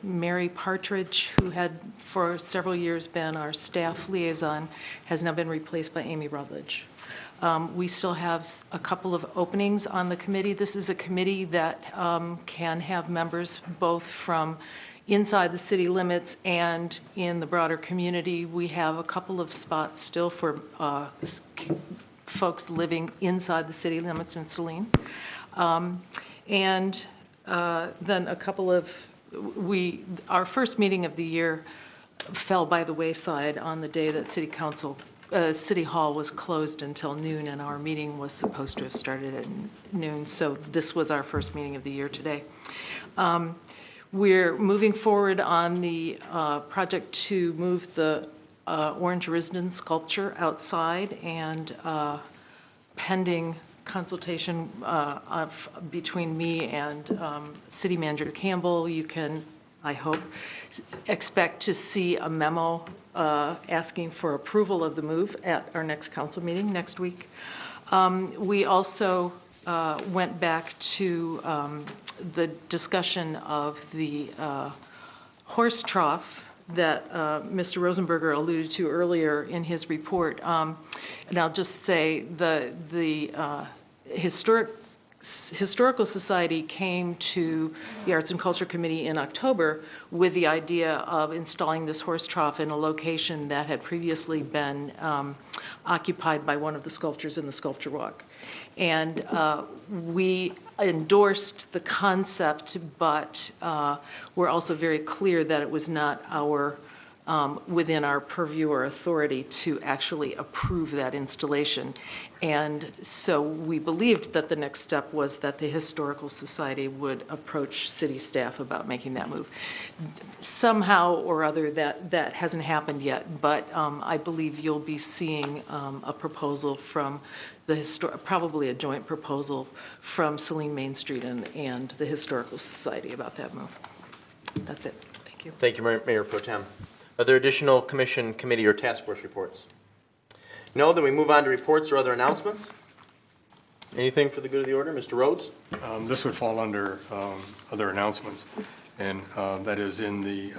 Mary Partridge, who had for several years been our staff liaison, has now been replaced by Amy Rutledge. We still have a couple of openings on the committee. This is a committee that can have members both from inside the city limits and in the broader community. We have a couple of spots still for folks living inside the city limits in Saline. Then a couple of, our first meeting of the year fell by the wayside on the day that City Hall was closed until noon, and our meeting was supposed to have started at noon. So this was our first meeting of the year today. We're moving forward on the project to move the Orange Risden sculpture outside, and pending consultation between me and City Manager Campbell, you can, I hope, expect to see a memo asking for approval of the move at our next council meeting next week. We also went back to the discussion of the horse trough that Mr. Rosenberger alluded to earlier in his report. And I'll just say the Historical Society came to the Arts and Culture Committee in October with the idea of installing this horse trough in a location that had previously been occupied by one of the sculptures in the sculpture walk. And we endorsed the concept, but we're also very clear that it was not our within our purview or authority to actually approve that installation. And so we believed that the next step was that the Historical Society would approach city staff about making that move. Somehow or other, that hasn't happened yet, but I believe you'll be seeing a proposal from probably a joint proposal from Saline Main Street and the Historical Society about that move. That's it. Thank you. Thank you, Mayor Pro Tem. Are there additional commission, committee, or task force reports? No, then we move on to reports or other announcements. Anything for the good of the order? Mr. Rhodes? This would fall under other announcements, and that is in the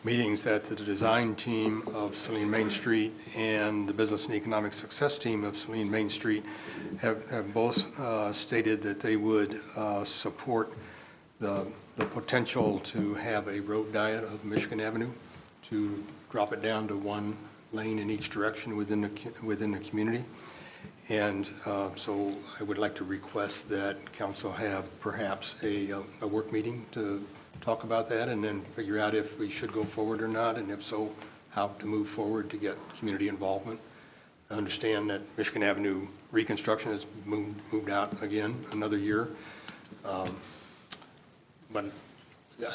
meetings that the design team of Saline Main Street and the business and economic success team of Saline Main Street have both stated that they would support the potential to have a road diet of Michigan Avenue, to drop it down to one lane in each direction within the community. And so I would like to request that council have perhaps a work meeting to talk about that and then figure out if we should go forward or not, and if so, how to move forward to get community involvement. I understand that Michigan Avenue reconstruction has moved out again another year. But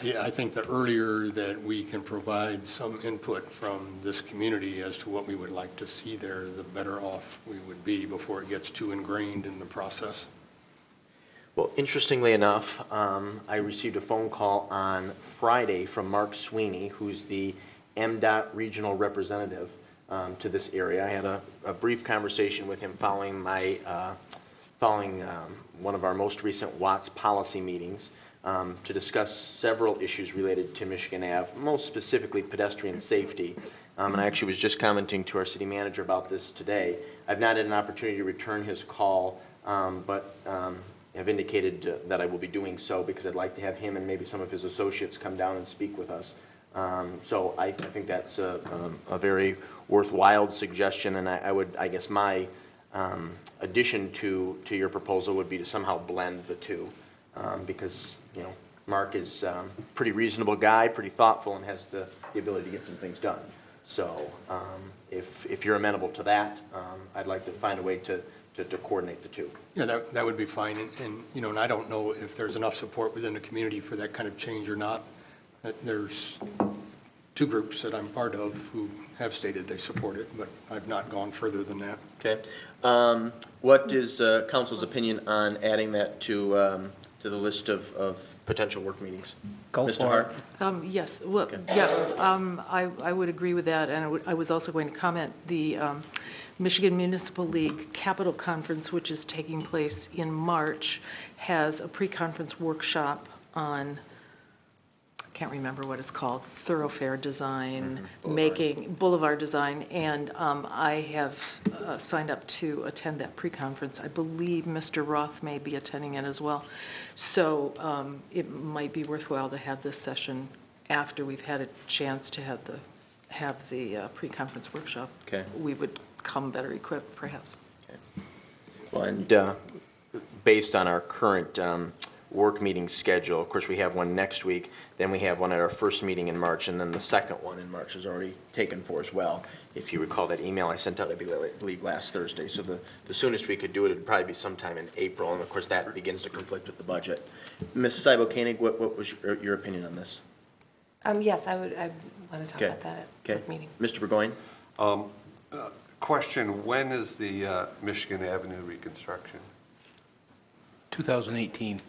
I think the earlier that we can provide some input from this community as to what we would like to see there, the better off we would be before it gets too ingrained in the process. Well, interestingly enough, I received a phone call on Friday from Mark Sweeney, who's the MDOT regional representative to this area. I had a brief conversation with him following one of our most recent Watts policy meetings to discuss several issues related to Michigan Ave, most specifically pedestrian safety. And I actually was just commenting to our city manager about this today. I've not had an opportunity to return his call, but have indicated that I will be doing so because I'd like to have him and maybe some of his associates come down and speak with us. So I think that's a very worthwhile suggestion, and I guess my addition to your proposal would be to somehow blend the two, because Mark is a pretty reasonable guy, pretty thoughtful, and has the ability to get some things done. So if you're amenable to that, I'd like to find a way to coordinate the two. Yeah, that would be fine. And I don't know if there's enough support within the community for that kind of change or not. There's two groups that I'm part of who have stated they support it, but I've not gone further than that. Okay. What is council's opinion on adding that to the list of potential work meetings? Go Mr. for it. Hart? Yes, well, yes, I would agree with that, and I was also going to comment, the Michigan Municipal League Capital Conference, which is taking place in March, has a pre-conference workshop on, I can't remember what it's called, thoroughfare design, boulevard design, and I have signed up to attend that pre-conference. I believe Mr. Roth may be attending it as well. So it might be worthwhile to have this session after we've had a chance to have the pre-conference workshop. Okay. We would come better equipped, perhaps. Okay. Well, and based on our current work meeting schedule, of course, we have one next week, then we have one at our first meeting in March, and then the second one in March is already taken for as well. If you recall that email I sent out, I believe last Thursday. So the soonest we could do it would probably be sometime in April, and of course that begins to conflict with the budget. Ms. Seibel-Koenig, what was your opinion on this? Yes, I want to talk about that at the meeting. Mr. Burgoyne? Question, when is the Michigan Avenue reconstruction? 2018.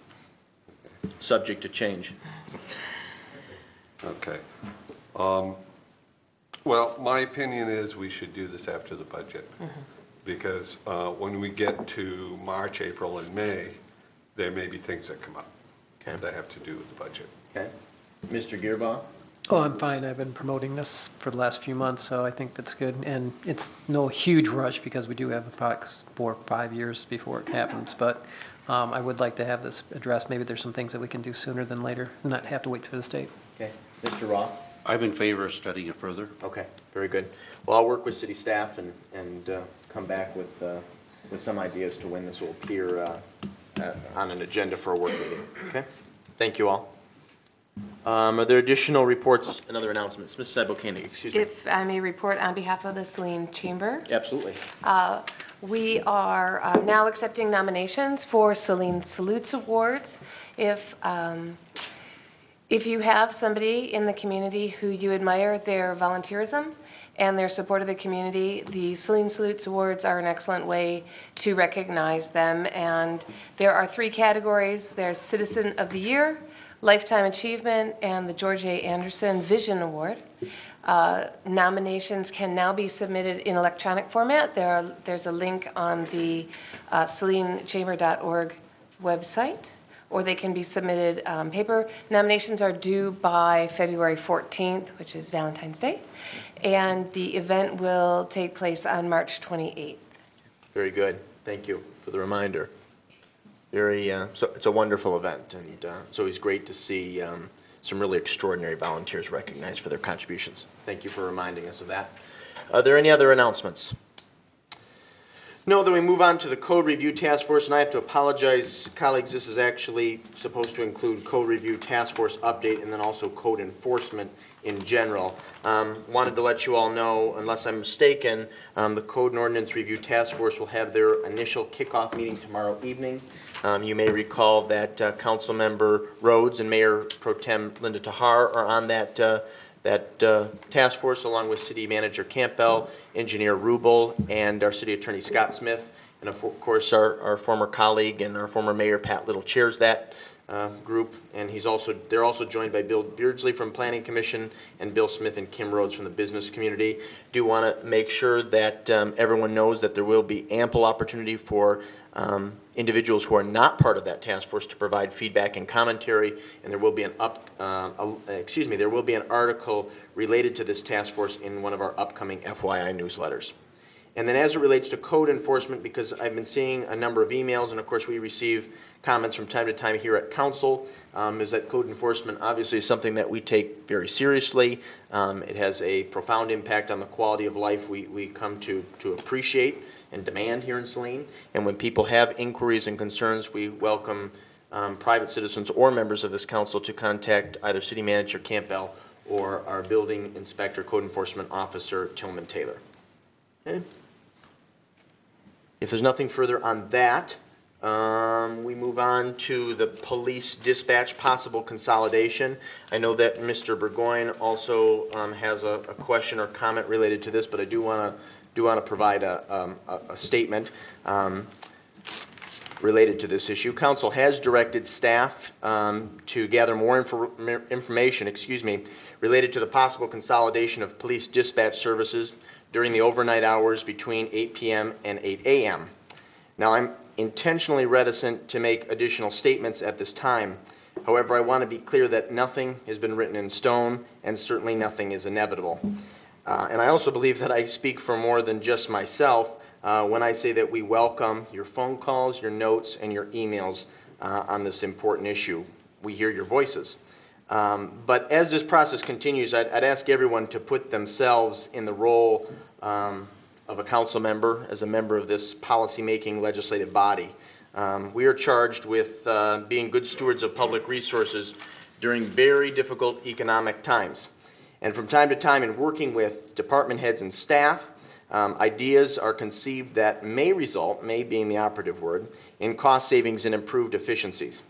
Subject to change. Okay. Well, my opinion is we should do this after the budget. Because when we get to March, April, and May, there may be things that come up that have to do with the budget. Okay. Mr. Gearbaugh? Oh, I'm fine. I've been promoting this for the last few months, so I think that's good. And it's no huge rush because we do have approx 4 or 5 years before it happens. But I would like to have this addressed. Maybe there's some things that we can do sooner than later, and not have to wait for the state. Okay. Mr. Roth? I'm in favor of studying it further. Okay, very good. Well, I'll work with city staff and come back with some ideas to when this will appear on an agenda for a work meeting. Okay? Thank you all. Are there additional reports and other announcements? Ms. Cybo Koenig, excuse me. If I may report on behalf of the Saline Chamber, Absolutely. we are now accepting nominations for Saline Salutes Awards. If you have somebody in the community who you admire their volunteerism and their support of the community, the Saline Salutes Awards are an excellent way to recognize them. And there are 3 categories. There's Citizen of the Year, Lifetime Achievement, and the George A. Anderson Vision Award. Nominations can now be submitted in electronic format. There's a link on the salinechamber.org website, or they can be submitted paper. Nominations are due by February 14th, which is Valentine's Day, and the event will take place on March 28th. Very good. Thank you for the reminder. So it's a wonderful event, and it's always great to see some really extraordinary volunteers recognized for their contributions. Thank you for reminding us of that. Are there any other announcements? No, then we move on to the Code Review Task Force, and I have to apologize, colleagues, this is actually supposed to include Code Review Task Force update and then also code enforcement in general. Wanted to let you all know, unless I'm mistaken, the Code and Ordinance Review Task Force will have their initial kickoff meeting tomorrow evening. You may recall that Councilmember Rhodes and Mayor Pro Tem Linda Tahar are on that task force, along with City Manager Campbell, Engineer Rubel, and our City Attorney Scott Smith, and of course our former colleague and our former Mayor Pat Little chairs that group, and they're also joined by Bill Beardsley from Planning Commission and Bill Smith and Kim Rhodes from the business community. Do want to make sure that everyone knows that there will be ample opportunity for individuals who are not part of that task force to provide feedback and commentary, and there will be there will be an article related to this task force in one of our upcoming FYI newsletters. And then as it relates to code enforcement, because I've been seeing a number of emails, and of course we receive comments from time to time here at Council, is that code enforcement obviously is something that we take very seriously. It has a profound impact on the quality of life we come to appreciate and demand here in Saline. And when people have inquiries and concerns, we welcome private citizens or members of this council to contact either City Manager Campbell or our Building Inspector Code Enforcement Officer Tillman Taylor. Okay. If there's nothing further on that, we move on to the police dispatch possible consolidation. I know that Mr. Burgoyne also has a question or comment related to this, but I do want to provide a statement related to this issue. Council has directed staff to gather more information, related to the possible consolidation of police dispatch services during the overnight hours between 8 p.m. and 8 a.m. Now, I'm intentionally reticent to make additional statements at this time. However, I want to be clear that nothing has been written in stone, and certainly nothing is inevitable. And I also believe that I speak for more than just myself when I say that we welcome your phone calls, your notes, and your emails on this important issue. We hear your voices. But as this process continues, I'd ask everyone to put themselves in the role of a council member, as a member of this policy-making legislative body. We are charged with being good stewards of public resources during very difficult economic times. And from time to time, in working with department heads and staff, ideas are conceived that may result, may being the operative word, in cost savings and improved efficiencies.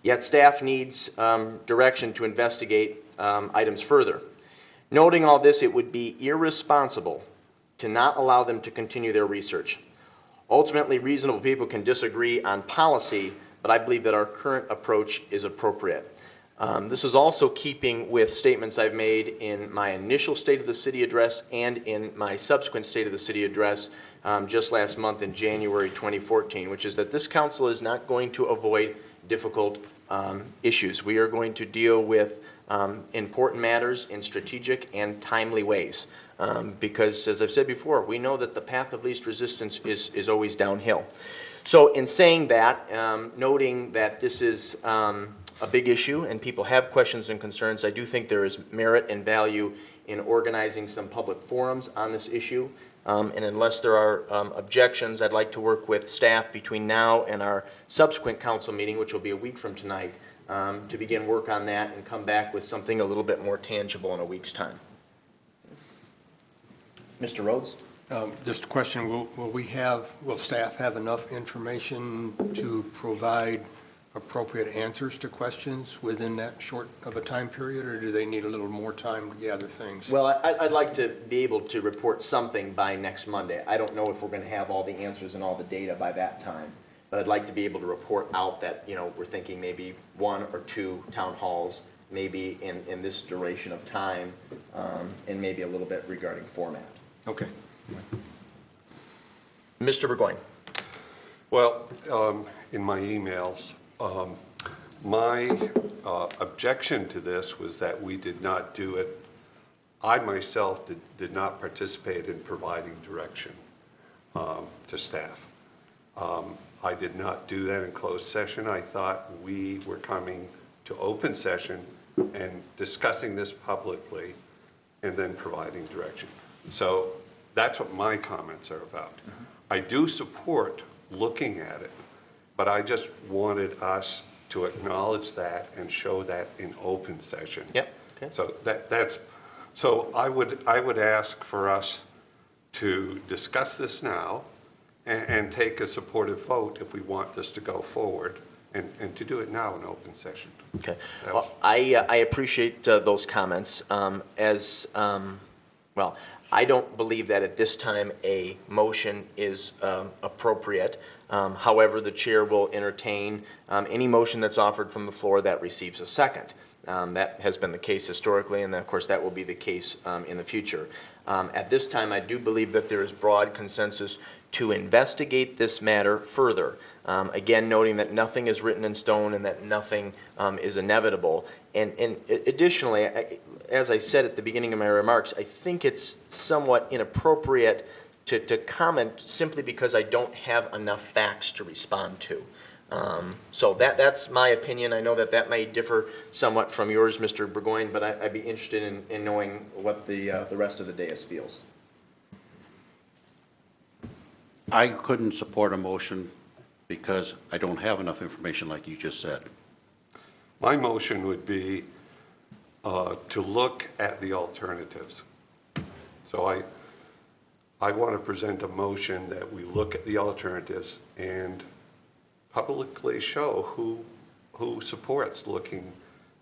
Yet staff needs direction to investigate items further. Noting all this, it would be irresponsible to not allow them to continue their research. Ultimately, reasonable people can disagree on policy, but I believe that our current approach is appropriate. This is also keeping with statements I've made in my initial State of the City address and in my subsequent State of the City address just last month in January 2014, which is that this council is not going to avoid difficult issues. We are going to deal with important matters in strategic and timely ways. Because, as I've said before, we know that the path of least resistance is always downhill. So in saying that, noting that this is a big issue and people have questions and concerns, I do think there is merit and value in organizing some public forums on this issue. And unless there are objections, I'd like to work with staff between now and our subsequent council meeting, which will be a week from tonight, to begin work on that and come back with something a little bit more tangible in a week's time. Mr. Rhodes? Just a question, will staff have enough information to provide appropriate answers to questions within that short of a time period, or do they need a little more time to gather things? Well, I'd like to be able to report something by next Monday. I don't know if we're going to have all the answers and all the data by that time, but I'd like to be able to report out that, we're thinking maybe 1 or 2 town halls, maybe in this duration of time, and maybe a little bit regarding format. Okay. Mr. Burgoyne. Well, in my emails, my objection to this was that we did not do it. I myself did not participate in providing direction to staff. I did not do that in closed session. I thought we were coming to open session and discussing this publicly and then providing direction. So that's what my comments are about. I do support looking at it, but I just wanted us to acknowledge that and show that in open session. Yep. Okay. So so I would ask for us to discuss this now and take a supportive vote if we want this to go forward, and to do it now in open session. Okay. Well, I appreciate those comments. Well, I don't believe that at this time a motion is appropriate. However, the chair will entertain any motion that's offered from the floor that receives a second. That has been the case historically, and of course that will be the case in the future. At this time, I do believe that there is broad consensus to investigate this matter further. Again, noting that nothing is written in stone and that nothing is inevitable. And additionally, as I said at the beginning of my remarks, I think it's somewhat inappropriate to comment simply because I don't have enough facts to respond to. So that's my opinion. I know that may differ somewhat from yours, Mr. Burgoyne, but I'd be interested in knowing what the rest of the dais feels. I couldn't support a motion because I don't have enough information like you just said. My motion would be to look at the alternatives. So I want to present a motion that we look at the alternatives and publicly show who supports looking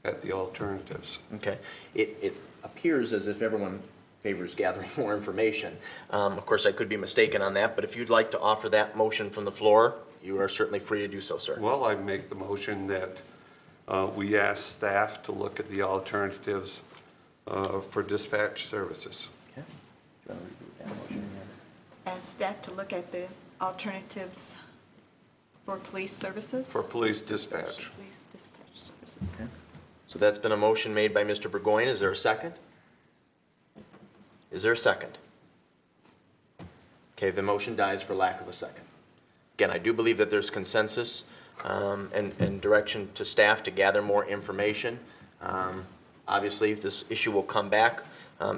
at the alternatives. Okay. It appears as if everyone favors gathering more information. Of course, I could be mistaken on that, but if you'd like to offer that motion from the floor, you are certainly free to do so, sir. Well, I make the motion that we ask staff to look at the alternatives for dispatch services. Okay. Do you want to repeat that motion again? Ask staff to look at the alternatives for police services? For police dispatch. Police dispatch services. Okay. So that's been a motion made by Mr. Burgoyne. Is there a second? Is there a second? Okay, the motion dies for lack of a second. Again, I do believe that there's consensus and direction to staff to gather more information. Obviously, this issue will come back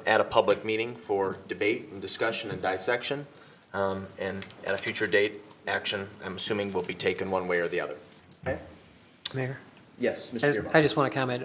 at a public meeting for debate and discussion and dissection, and at a future date, action, I'm assuming, will be taken one way or the other. Okay? Mayor? Yes, Mr. Gearbox. I just want to comment.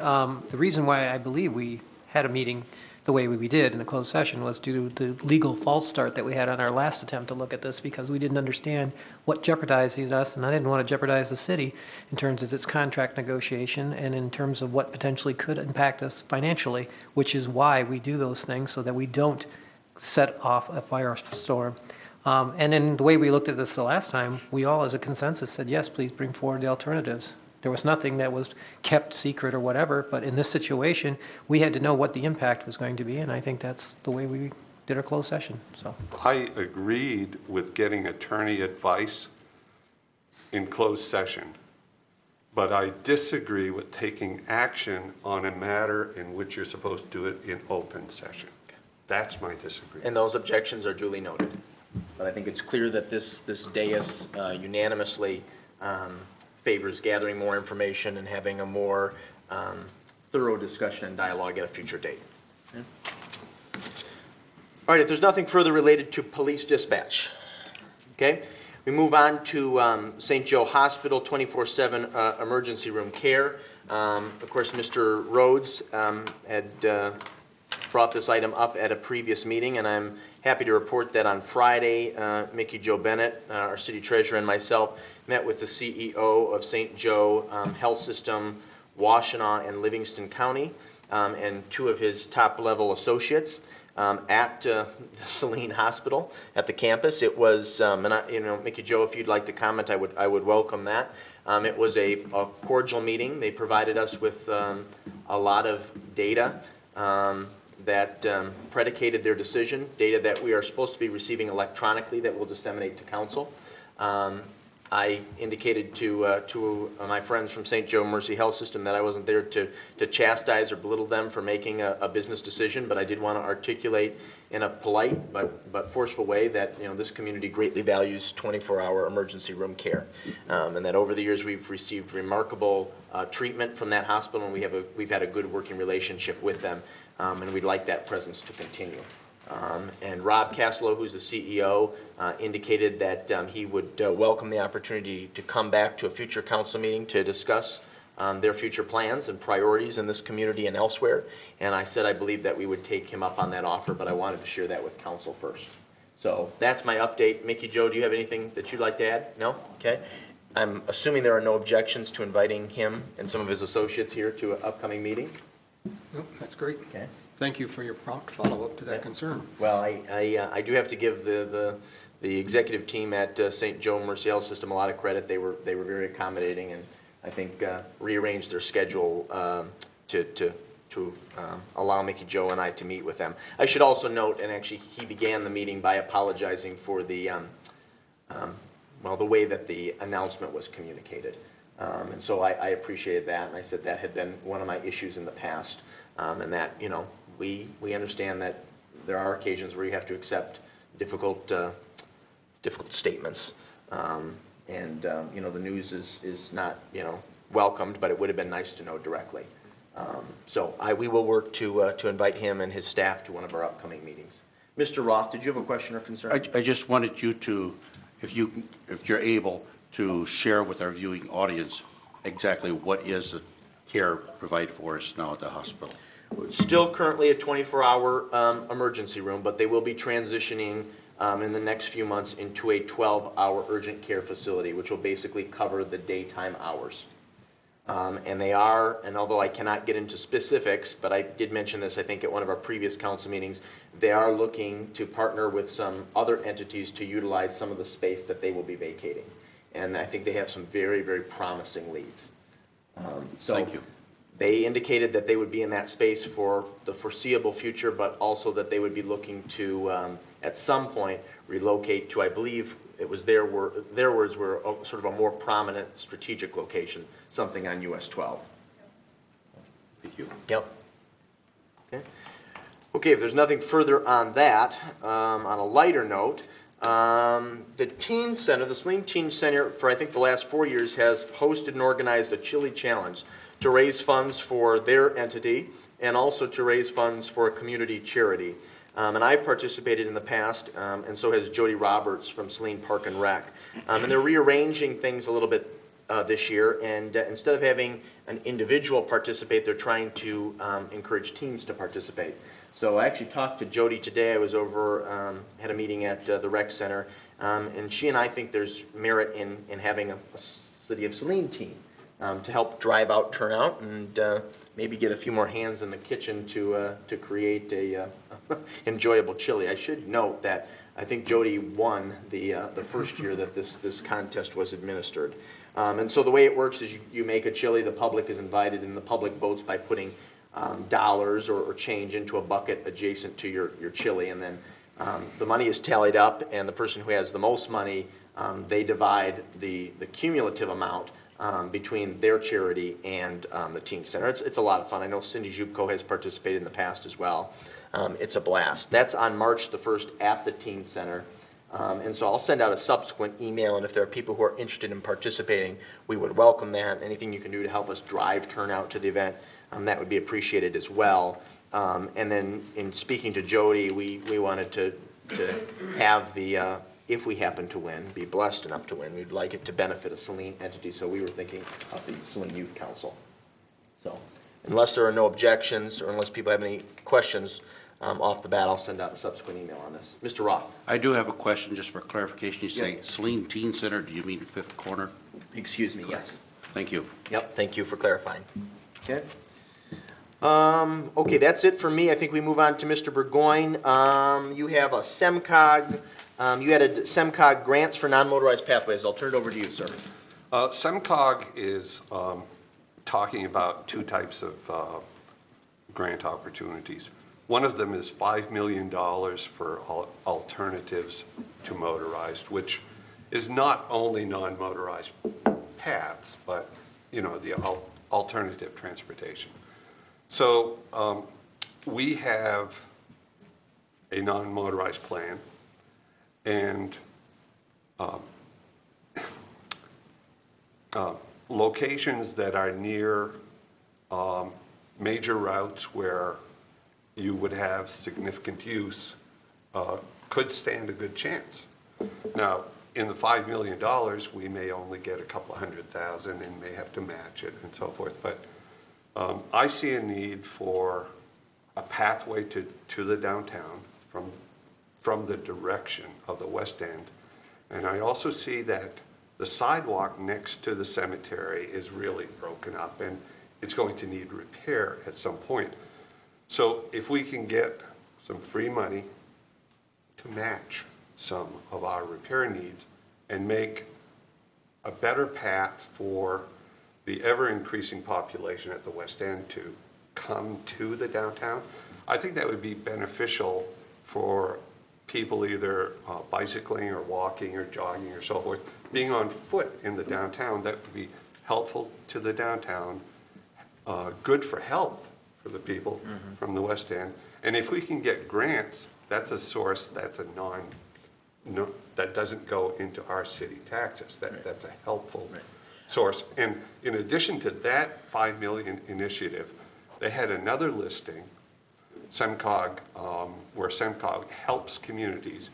The reason why I believe we had a meeting the way we did in a closed session was due to the legal false start that we had on our last attempt to look at this, because we didn't understand what jeopardized us, and I didn't want to jeopardize the city in terms of its contract negotiation and in terms of what potentially could impact us financially, which is why we do those things, so that we don't set off a firestorm. And then the way we looked at this the last time, we all as a consensus said, yes, please bring forward the alternatives. There was nothing that was kept secret or whatever, but in this situation, we had to know what the impact was going to be, and I think that's the way we did our closed session. So I agreed with getting attorney advice in closed session, but I disagree with taking action on a matter in which you're supposed to do it in open session. That's my disagreement. And those objections are duly noted. But I think it's clear that this dais unanimously favors gathering more information and having a more thorough discussion and dialogue at a future date. Okay. All right, if there's nothing further related to police dispatch, okay, we move on to St. Joe Hospital 24/7 emergency room care. Of course, Mr. Rhodes had brought this item up at a previous meeting, and I'm happy to report that on Friday, Mickey Jo Bennett, our city treasurer, and myself met with the CEO of St. Joe Health System, Washtenaw and Livingston County, and two of his top-level associates at the Saline Hospital at the campus. It was, Mickey Jo, if you'd like to comment, I would welcome that. It was a cordial meeting. They provided us with a lot of data that predicated their decision, data that we are supposed to be receiving electronically that we'll disseminate to council. I indicated to my friends from St. Joe Mercy Health System that I wasn't there to chastise or belittle them for making a business decision, but I did want to articulate in a polite but forceful way that this community greatly values 24-hour emergency room care, and that over the years we've received remarkable treatment from that hospital, and we've had a good working relationship with them, and we'd like that presence to continue. And Rob Caslow, who's the CEO, indicated that he would welcome the opportunity to come back to a future council meeting to discuss their future plans and priorities in this community and elsewhere. And I said I believe that we would take him up on that offer, but I wanted to share that with council first. So that's my update. Mickey Jo, do you have anything that you'd like to add? No? Okay. I'm assuming there are no objections to inviting him and some of his associates here to an upcoming meeting? Nope, that's great. Okay. Thank you for your prompt follow-up to that concern. Well, I do have to give the executive team at St. Joe Mercy Health System a lot of credit. They were very accommodating, and I think rearranged their schedule to allow Mickey Jo and I to meet with them. I should also note, and actually he began the meeting by apologizing for the way that the announcement was communicated. And so I appreciated that, and I said that had been one of my issues in the past, and that, we understand that there are occasions where you have to accept difficult statements, and the news is not welcomed, but it would have been nice to know directly. So we will work to invite him and his staff to one of our upcoming meetings. Mr. Roth, did you have a question or concern? I just wanted you to, if you're able, to share with our viewing audience exactly what is the care provided for us now at the hospital. It's still currently a 24-hour emergency room, but they will be transitioning in the next few months into a 12-hour urgent care facility, which will basically cover the daytime hours. And they are, and although I cannot get into specifics, but I did mention this, I think, at one of our previous council meetings, they are looking to partner with some other entities to utilize some of the space that they will be vacating. And I think they have some very, very promising leads. Thank you. They indicated that they would be in that space for the foreseeable future, but also that they would be looking to, at some point, relocate to, I believe it was their words were sort of a more prominent strategic location, something on US 12. Thank you. Yep. Okay, if there's nothing further on that, on a lighter note, the Teen Center, the Saline Teen Center, for I think the last 4 years, has hosted and organized a chili challenge to raise funds for their entity and also to raise funds for a community charity. And I've participated in the past, and so has Jody Roberts from Saline Park and Rec. And they're rearranging things a little bit this year, and instead of having an individual participate, they're trying to encourage teams to participate. So I actually talked to Jody today. I was over, had a meeting at the rec center, and she and I think there's merit in having a City of Saline team to help drive out turnout and maybe get a few more hands in the kitchen to create a enjoyable chili. I should note that I think Jody won the first year that this contest was administered. And so the way it works is you make a chili, the public is invited, and the public votes by putting dollars or change into a bucket adjacent to your chili, and then the money is tallied up, and the person who has the most money, they divide the cumulative amount between their charity and the Teen Center. It's a lot of fun. I know Cindy Zhubko has participated in the past as well. It's a blast. That's on March the 1st at the Teen Center. And so I'll send out a subsequent email, and if there are people who are interested in participating, we would welcome that. Anything you can do to help us drive turnout to the event, that would be appreciated as well. And then in speaking to Jody, we wanted to have the, if we happen to win, be blessed enough to win, we'd like it to benefit a Saline entity, so we were thinking of the Saline Youth Council. So unless there are no objections, or unless people have any questions off the bat, I'll send out a subsequent email on this. Mr. Roth? I do have a question, just for clarification. You say Saline Teen Center, do you mean Fifth Corner? Excuse me, yes. Thank you. Yep, thank you for clarifying. Okay. Okay, that's it for me. I think we move on to Mr. Burgoyne. You have a SEMCOG, you had a SEMCOG grants for non-motorized pathways. I'll turn it over to you, sir. SEMCOG is talking about two types of grant opportunities. One of them is $5 million for alternatives to motorized, which is not only non-motorized paths, but, you know, the alternative transportation. So we have a non-motorized plan, and locations that are near major routes where you would have significant use could stand a good chance. Now, in the $5 million, we may only get a couple $100,000 and may have to match it and so forth. But I see a need for a pathway to the downtown from the direction of the West End. And I also see that the sidewalk next to the cemetery is really broken up and it's going to need repair at some point. So if we can get some free money to match some of our repair needs and make a better path for the ever-increasing population at the West End to come to the downtown, I think that would be beneficial for people either bicycling or walking or jogging or so forth. Being on foot in the downtown, that would be helpful to the downtown, good for health for the people from the West End. And if we can get grants, that's a source that's that doesn't go into our city taxes. That's a helpful source. And in addition to that $5 million initiative, they had another listing, SEMCOG, where SEMCOG helps communities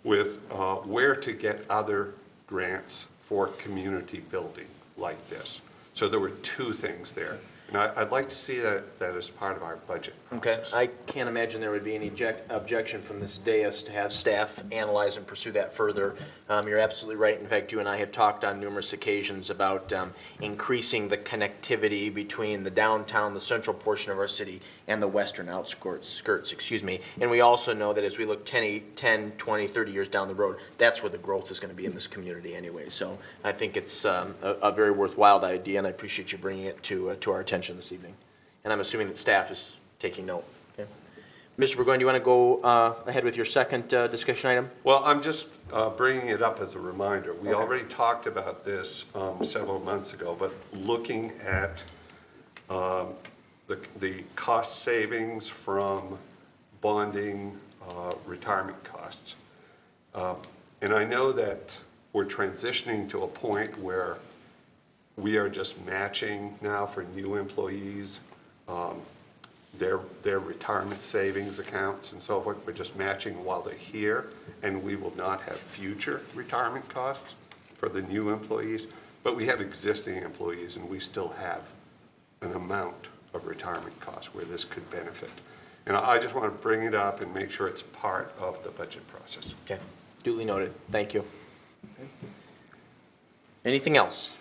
with where to get other grants for community building like this. So there were two things there. And I'd like to see that as part of our budget process. Okay, I can't imagine there would be any objection from this dais to have staff analyze and pursue that further. You're absolutely right. In fact, you and I have talked on numerous occasions about increasing the connectivity between the downtown, the central portion of our city, and the western outskirts, And we also know that as we look 10, 20, 30 years down the road, that's where the growth is going to be in this community anyway. So I think it's a very worthwhile idea, and I appreciate you bringing it to our attention this evening. And I'm assuming that staff is taking note. Okay. Mr. Burgoyne, do you want to go ahead with your second discussion item? Well, I'm just bringing it up as a reminder. We already talked about this several months ago, but looking at the cost savings from bonding retirement costs. And I know that we're transitioning to a point where we are just matching now for new employees their retirement savings accounts and so forth. We're just matching while they're here, and we will not have future retirement costs for the new employees. But we have existing employees, and we still have an amount of retirement costs where this could benefit. And I just want to bring it up and make sure it's part of the budget process. Okay, duly noted. Thank you. Okay. Anything else?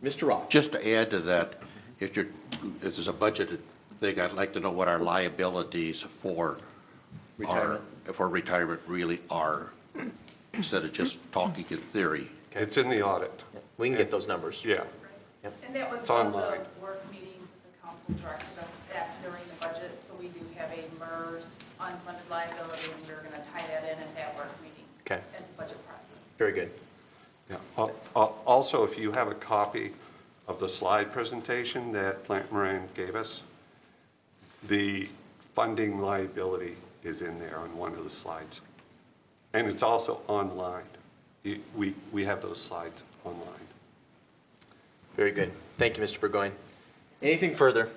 Mr. Roth. Just to add to that, if there's a budgeted thing, I'd like to know what our liabilities for retirement really are, instead of just talking in theory. It's in the audit. We can get those numbers. Yeah. Yep. And that was It's one of online. the work meetings that the council directed us at during the budget. So we do have a MERS unfunded liability, and we're going to tie that in at that work meeting. Okay. As a budget process. Very good. Yeah. Also, if you have a copy of the slide presentation that Plant Moran gave us, the funding liability is in there on one of the slides. And it's also online. We have those slides online. Very good. Thank you, Mr. Burgoyne. Anything further?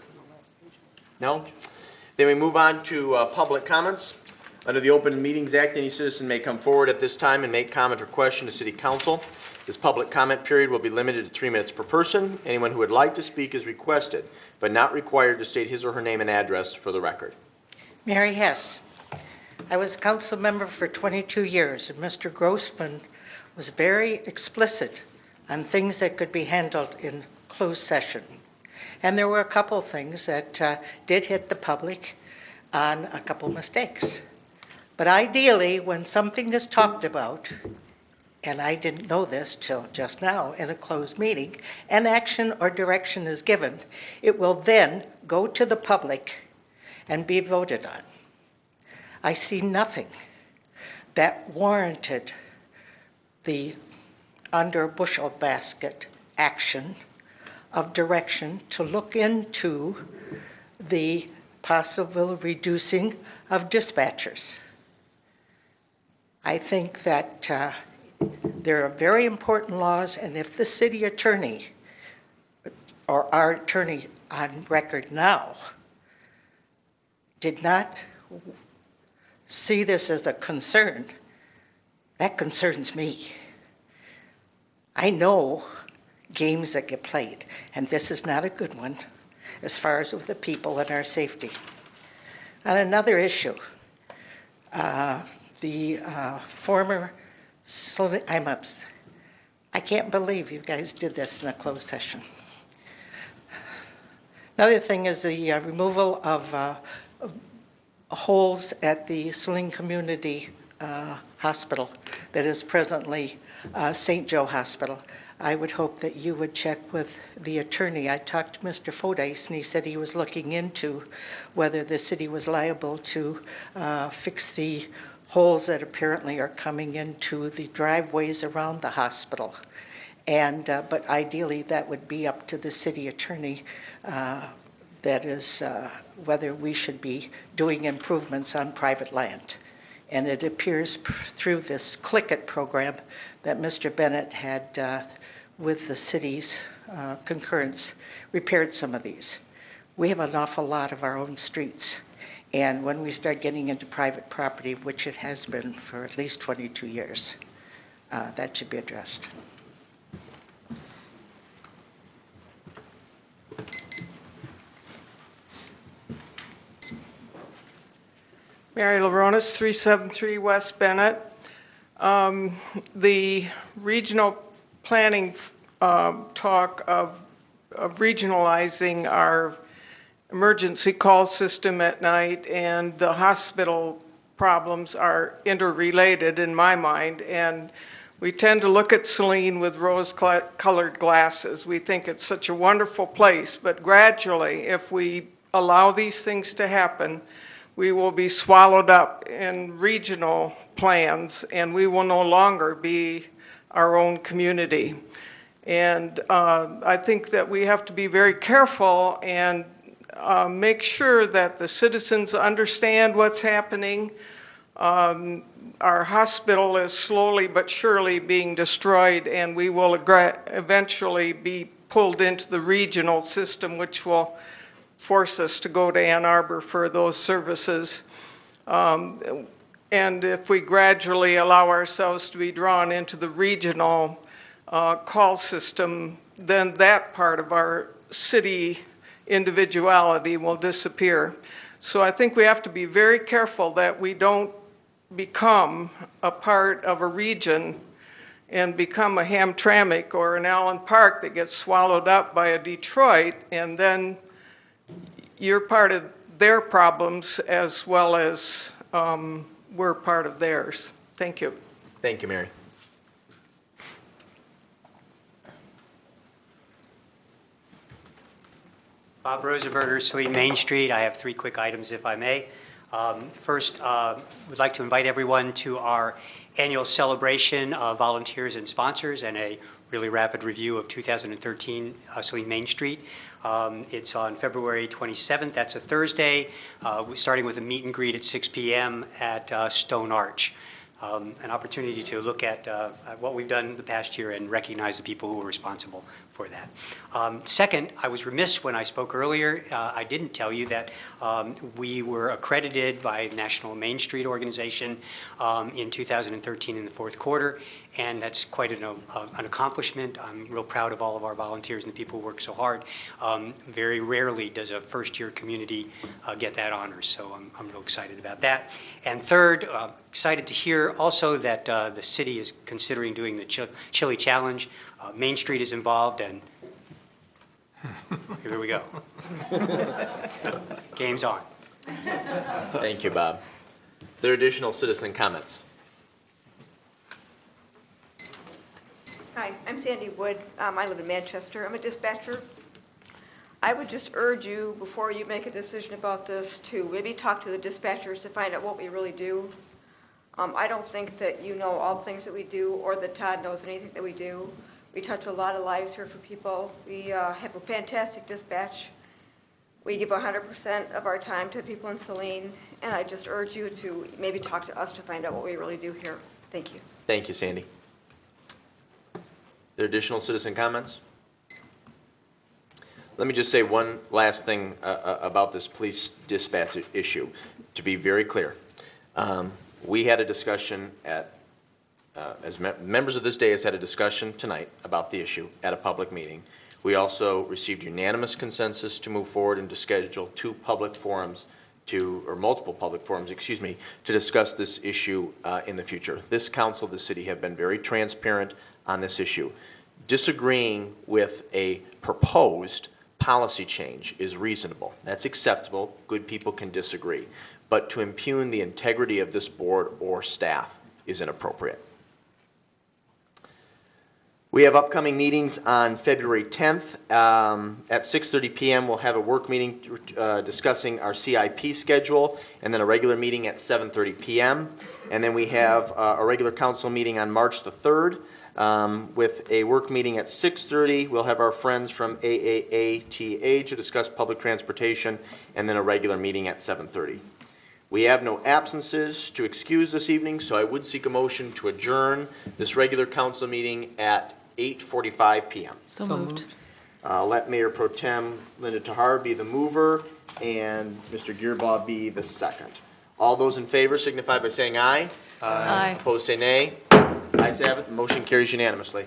No? Then we move on to public comments. Under the Open Meetings Act, any citizen may come forward at this time and make comment or question to City Council. This public comment period will be limited to 3 minutes per person. Anyone who would like to speak is requested, but not required to state his or her name and address for the record. Mary Hess. I was a council member for 22 years, and Mr. Grossman was very explicit on things that could be handled in closed session. And there were a couple of things that did hit the public on a couple mistakes. But ideally, when something is talked about, and I didn't know this till just now in a closed meeting, and action or direction is given, it will then go to the public and be voted on. I see nothing that warranted the under bushel basket action of direction to look into the possible reducing of dispatchers. I think that there are very important laws, and if the city attorney or our attorney on record now did not see this as a concern, that concerns me. I know games that get played, and this is not a good one as far as with the people and our safety. On another issue, the former, I can't believe you guys did this in a closed session. Another thing is the removal of holes at the Saline Community Hospital that is presently St. Joe Hospital. I would hope that you would check with the attorney. I talked to Mr. Fordyce, and he said he was looking into whether the city was liable to fix the holes that apparently are coming into the driveways around the hospital. And but ideally, that would be up to the city attorney. That is whether we should be doing improvements on private land. And it appears through this Click It program that Mr. Bennett had, with the city's concurrence, repaired some of these. We have an awful lot of our own streets. And when we start getting into private property, which it has been for at least 22 years, that should be addressed. Mary LaRonas, 373 West Bennett. The regional planning talk of regionalizing our emergency call system at night and the hospital problems are interrelated in my mind. And we tend to look at Saline with rose-colored glasses. We think it's such a wonderful place, but gradually, if we allow these things to happen, we will be swallowed up in regional plans, and we will no longer be our own community. And I think that we have to be very careful and make sure that the citizens understand what's happening. Our hospital is slowly but surely being destroyed, and we will eventually be pulled into the regional system, which will force us to go to Ann Arbor for those services. And if we gradually allow ourselves to be drawn into the regional call system, then that part of our city individuality will disappear. So I think we have to be very careful that we don't become a part of a region and become a Hamtramck or an Allen Park that gets swallowed up by a Detroit, and then you're part of their problems as well as we're part of theirs. Thank you. Thank you, Mary. Bob Rosenberger, Saline Main Street. I have 3 quick items, if I may. First, we'd like to invite everyone to our annual celebration of volunteers and sponsors and a really rapid review of 2013 Saline Main Street. It's on February 27th. That's a Thursday. We're starting with a meet and greet at 6 p.m. at Stone Arch. an opportunity to look at what we've done the past year and recognize the people who were responsible for that. Second, I was remiss when I spoke earlier. I didn't tell you that we were accredited by National Main Street Organization in 2013 in the fourth quarter, and that's quite an accomplishment. I'm real proud of all of our volunteers and the people who work so hard. Very rarely does a first-year community get that honor, so I'm real excited about that. And third, excited to hear also that the city is considering doing the Chili Challenge. Main Street is involved, and here we go. Game's on. Thank you, Bob. Are there additional citizen comments? Hi, I'm Sandy Wood. I live in Manchester. I'm a dispatcher. I would just urge you, before you make a decision about this, to maybe talk to the dispatchers to find out what we really do. I don't think that you know all the things that we do, or that Todd knows anything that we do. We touch a lot of lives here for people. We have a fantastic dispatch. We give 100% of our time to people in Saline, and I just urge you to maybe talk to us to find out what we really do here. Thank you. Thank you, Sandy. There additional citizen comments? Let me just say one last thing about this police dispatch issue. To be very clear, we had a discussion as members of this dais had a discussion tonight about the issue at a public meeting. We also received unanimous consensus to move forward and to schedule multiple public forums, to discuss this issue in the future. This council, the city, have been very transparent on this issue. Disagreeing with a proposed policy change is reasonable. That's acceptable. Good people can disagree. But to impugn the integrity of this board or staff is inappropriate. We have upcoming meetings on February 10th. At 6:30 p.m. we'll have a work meeting discussing our CIP schedule, and then a regular meeting at 7:30 p.m. And then we have a regular council meeting on March the 3rd with a work meeting at 6:30. We'll have our friends from AAATA to discuss public transportation, and then a regular meeting at 7:30. We have no absences to excuse this evening, so I would seek a motion to adjourn this regular council meeting at 8:45 p.m. So moved. Let Mayor Pro Tem Linda Tahar be the mover and Mr. Gearbaugh be the second. All those in favor signify by saying aye. Aye. Opposed say nay. Ayes have it. The motion carries unanimously.